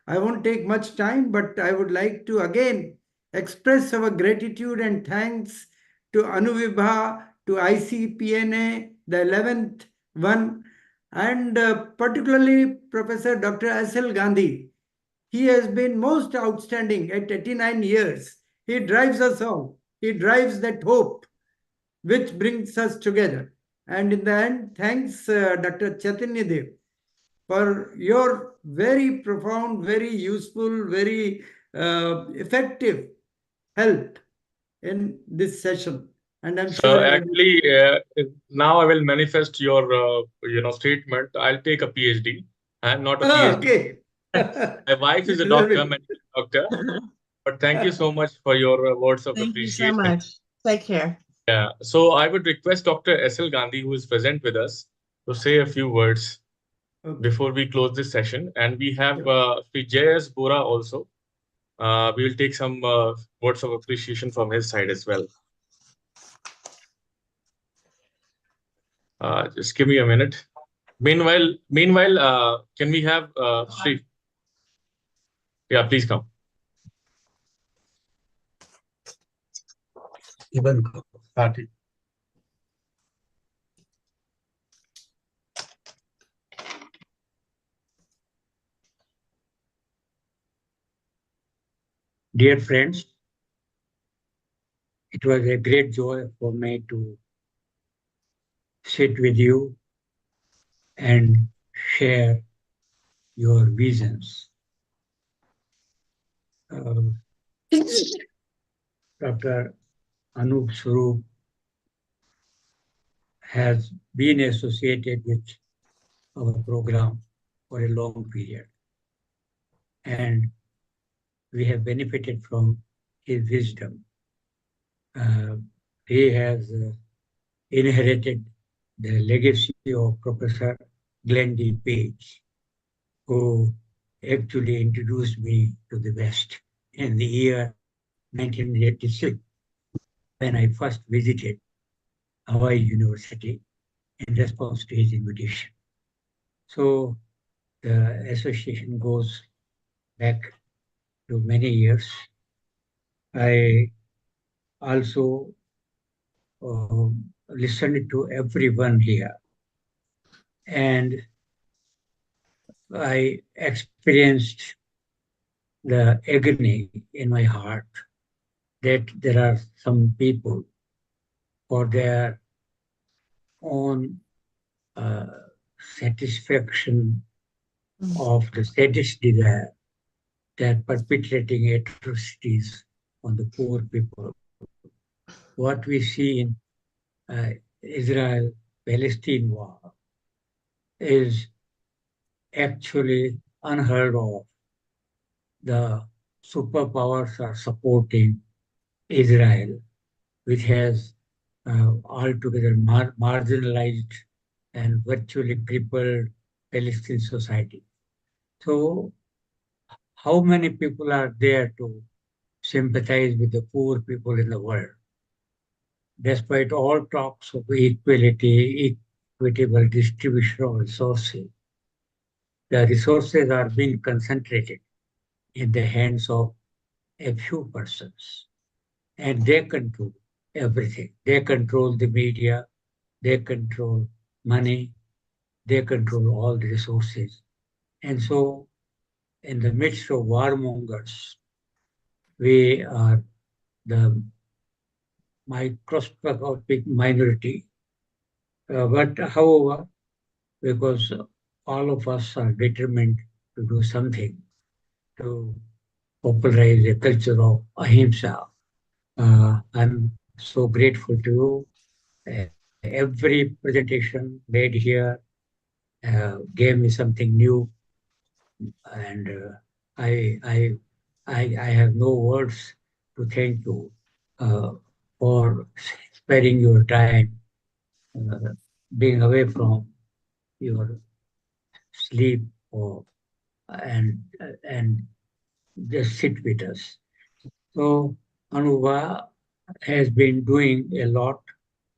I won't take much time, but I would like to again express our gratitude and thanks to Anuvibha, to ICPNA, the 11th one, and particularly Professor Dr. S.L. Gandhi. He has been most outstanding at 89 years. He drives us all. He drives that hope which brings us together. And in the end, thanks Dr. Chaitanya Dev for your very profound, very useful, very effective help in this session. And I'm So sure. actually, now I will manifest your, statement. I'll take a PhD. I'm not a PhD. Okay. My wife is a doctor, medical doctor. But thank you so much for your words of Thank you appreciation. so much. Take care. Yeah. So I would request Dr. S.L. Gandhi, who is present with us, to say a few words before we close this session. And we have Sri J.S. Bora also. We will take some words of appreciation from his side as well. Just give me a minute. Meanwhile, can we have Sri? Yeah, please come. Even Party. Dear friends, it was a great joy for me to sit with you and share your visions. Dr. Anup Swarup has been associated with our program for a long period, and we have benefited from his wisdom. He has inherited the legacy of Professor Glenn D. Page, who actually introduced me to the West in the year 1986, when I first visited Hawaii University in response to his invitation. So the association goes back to many years. I also listened to everyone here, and I experienced the agony in my heart that there are some people, for their own satisfaction of the sadist desire, they're perpetrating atrocities on the poor people. What we see in Israel-Palestine war is actually unheard of. The superpowers are supporting Israel, which has altogether marginalized and virtually crippled Palestinian society. So how many people are there to sympathize with the poor people in the world? Despite all talks of equality, equitable distribution of resources, the resources are being concentrated in the hands of a few persons, and they control everything. They control the media, they control money, they control all the resources. And so, in the midst of warmongers, we are the microscopic minority. But however, because all of us are determined to do something to popularize a culture of ahimsa, I'm so grateful to you. Every presentation made here gave me something new, and I, I, I have no words to thank you for sparing your time, uh, being away from your sleep, or and just sit with us. So Anuva has been doing a lot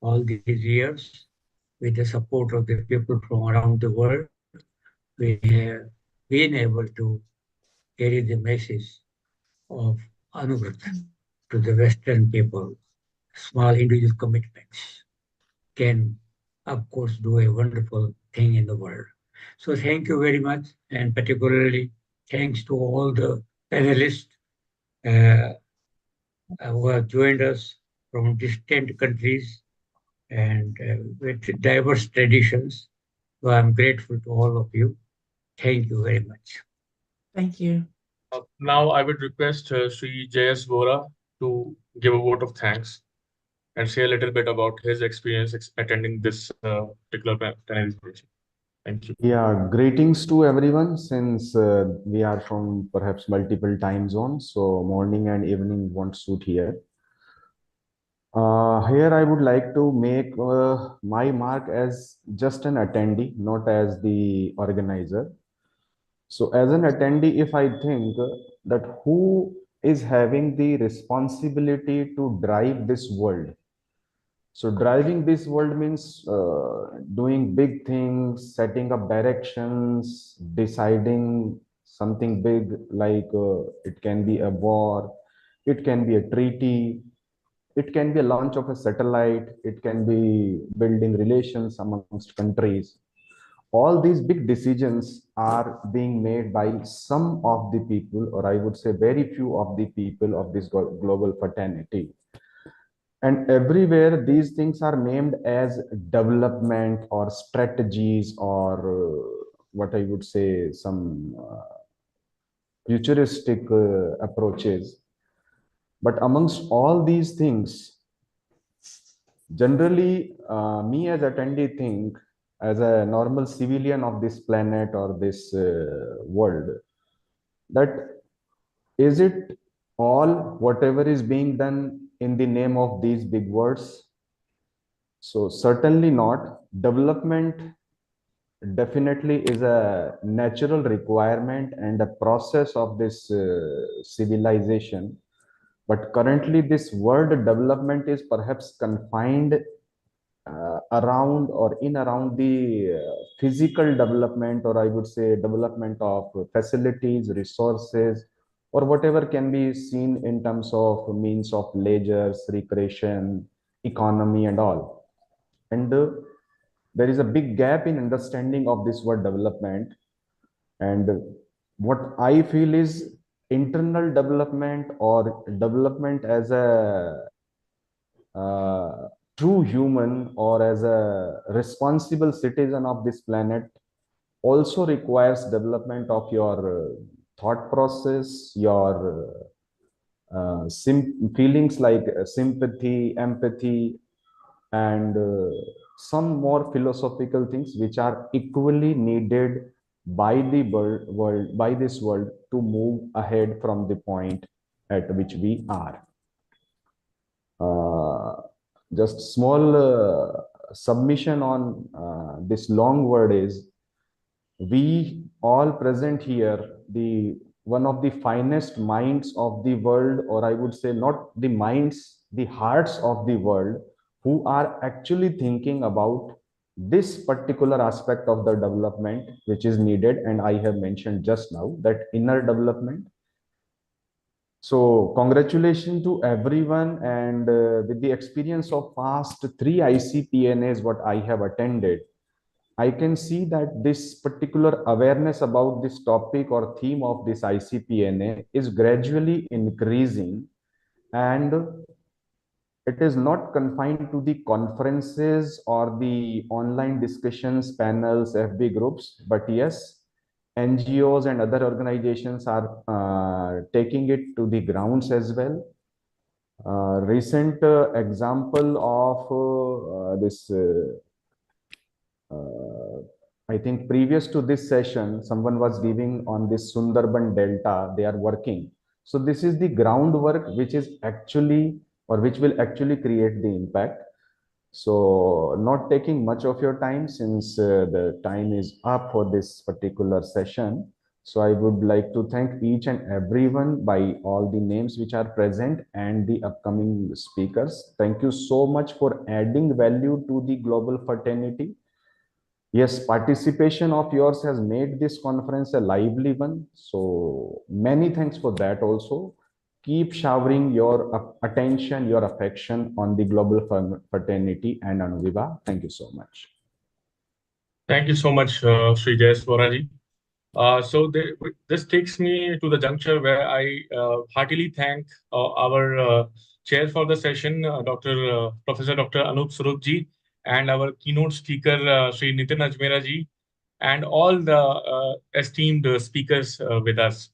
all these years with the support of the people from around the world. We have been able to carry the message of Anuvrata to the Western people. Small individual commitments can, of course, do a wonderful thing in the world. So thank you very much, and particularly thanks to all the panelists uh, who have joined us from distant countries and with diverse traditions. So I'm grateful to all of you. Thank you very much. Thank you. Now I would request Sri J.S. Vora to give a vote of thanks and say a little bit about his experience attending this particular panel discussion. Thank you. Yeah, greetings to everyone since we are from perhaps multiple time zones, so morning and evening won't suit here. Here I would like to make my mark as just an attendee, not as the organizer. So as an attendee, if I think that who is having the responsibility to drive this world. So driving this world means doing big things, setting up directions, deciding something big like it can be a war, it can be a treaty, it can be a launch of a satellite, it can be building relations amongst countries. All these big decisions are being made by some of the people, or I would say very few of the people of this global fraternity. And everywhere these things are named as development or strategies or what I would say some futuristic approaches. But amongst all these things, generally me as attendee think as a normal civilian of this planet or this world, that is it all whatever is being done in the name of these big words? So certainly not. Development definitely is a natural requirement and a process of this civilization. But currently this word development is perhaps confined around or in around the physical development, or I would say development of facilities, resources, or whatever can be seen in terms of means of leisure, recreation, economy and all. And there is a big gap in understanding of this word development. And what I feel is internal development or development as a true human or as a responsible citizen of this planet also requires development of your thought process, your feelings like sympathy, empathy, and some more philosophical things which are equally needed by the world, by this world, to move ahead from the point at which we are. Just small submission on this long word is, we all present here, the one of the finest minds of the world, or I would say not the minds, the hearts of the world, who are actually thinking about this particular aspect of the development which is needed. And I have mentioned just now that inner development. So congratulations to everyone. And with the experience of past 3 ICPNAs what I have attended, I can see that this particular awareness about this topic or theme of this ICPNA is gradually increasing, and it is not confined to the conferences or the online discussions, panels, FB groups, but yes, NGOs and other organizations are taking it to the grounds as well. Recent example of this I think previous to this session, someone was giving on this Sundarban Delta, they are working. So this is the groundwork which is actually, or which will actually create the impact. So not taking much of your time, since the time is up for this particular session. So I would like to thank each and everyone by all the names which are present and the upcoming speakers. Thank you so much for adding value to the global fraternity. Yes, participation of yours has made this conference a lively one. So many thanks for that also. Keep showering your attention, your affection on the global fraternity and Anuviva. Thank you so much. Thank you so much, Sri Jayaswaraji. This takes me to the juncture where I heartily thank our chair for the session, Professor Dr. Anup Swarupji, and our keynote speaker, Sri Nitin Ajmeraji, and all the esteemed speakers with us.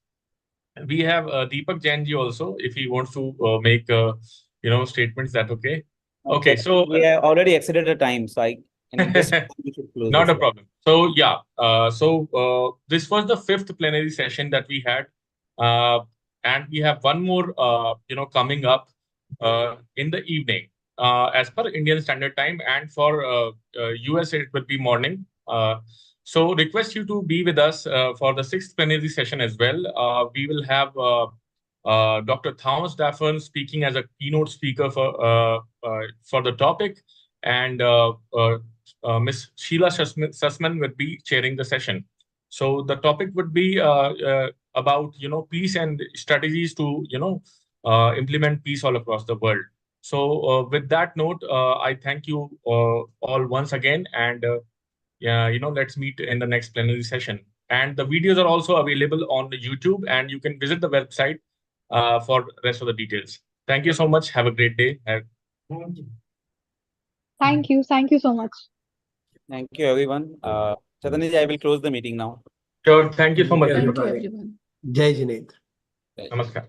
We have Deepak Jainji also, if he wants to make statements. That okay? Okay, so we have already exceeded the time, so we should close. Not a problem. So yeah, this was the 5th plenary session that we had, and we have one more, coming up in the evening, as per Indian Standard Time, and for US it will be morning. So request you to be with us for the 6th plenary session as well. We will have Dr. Thomas Daffern speaking as a keynote speaker for the topic, and Ms. Sheila Sussman would be chairing the session. So the topic would be about peace and strategies to implement peace all across the world. So with that note, I thank you all once again, and let's meet in the next plenary session. And the videos are also available on the YouTube, and you can visit the website for the rest of the details. Thank you so much. Have a great day. Thank you. Thank you so much. Thank you, everyone. Chaitanya ji, I will close the meeting now. Sure. Thank you so much. Thank you, everyone. Jai Jinendra. Namaskar.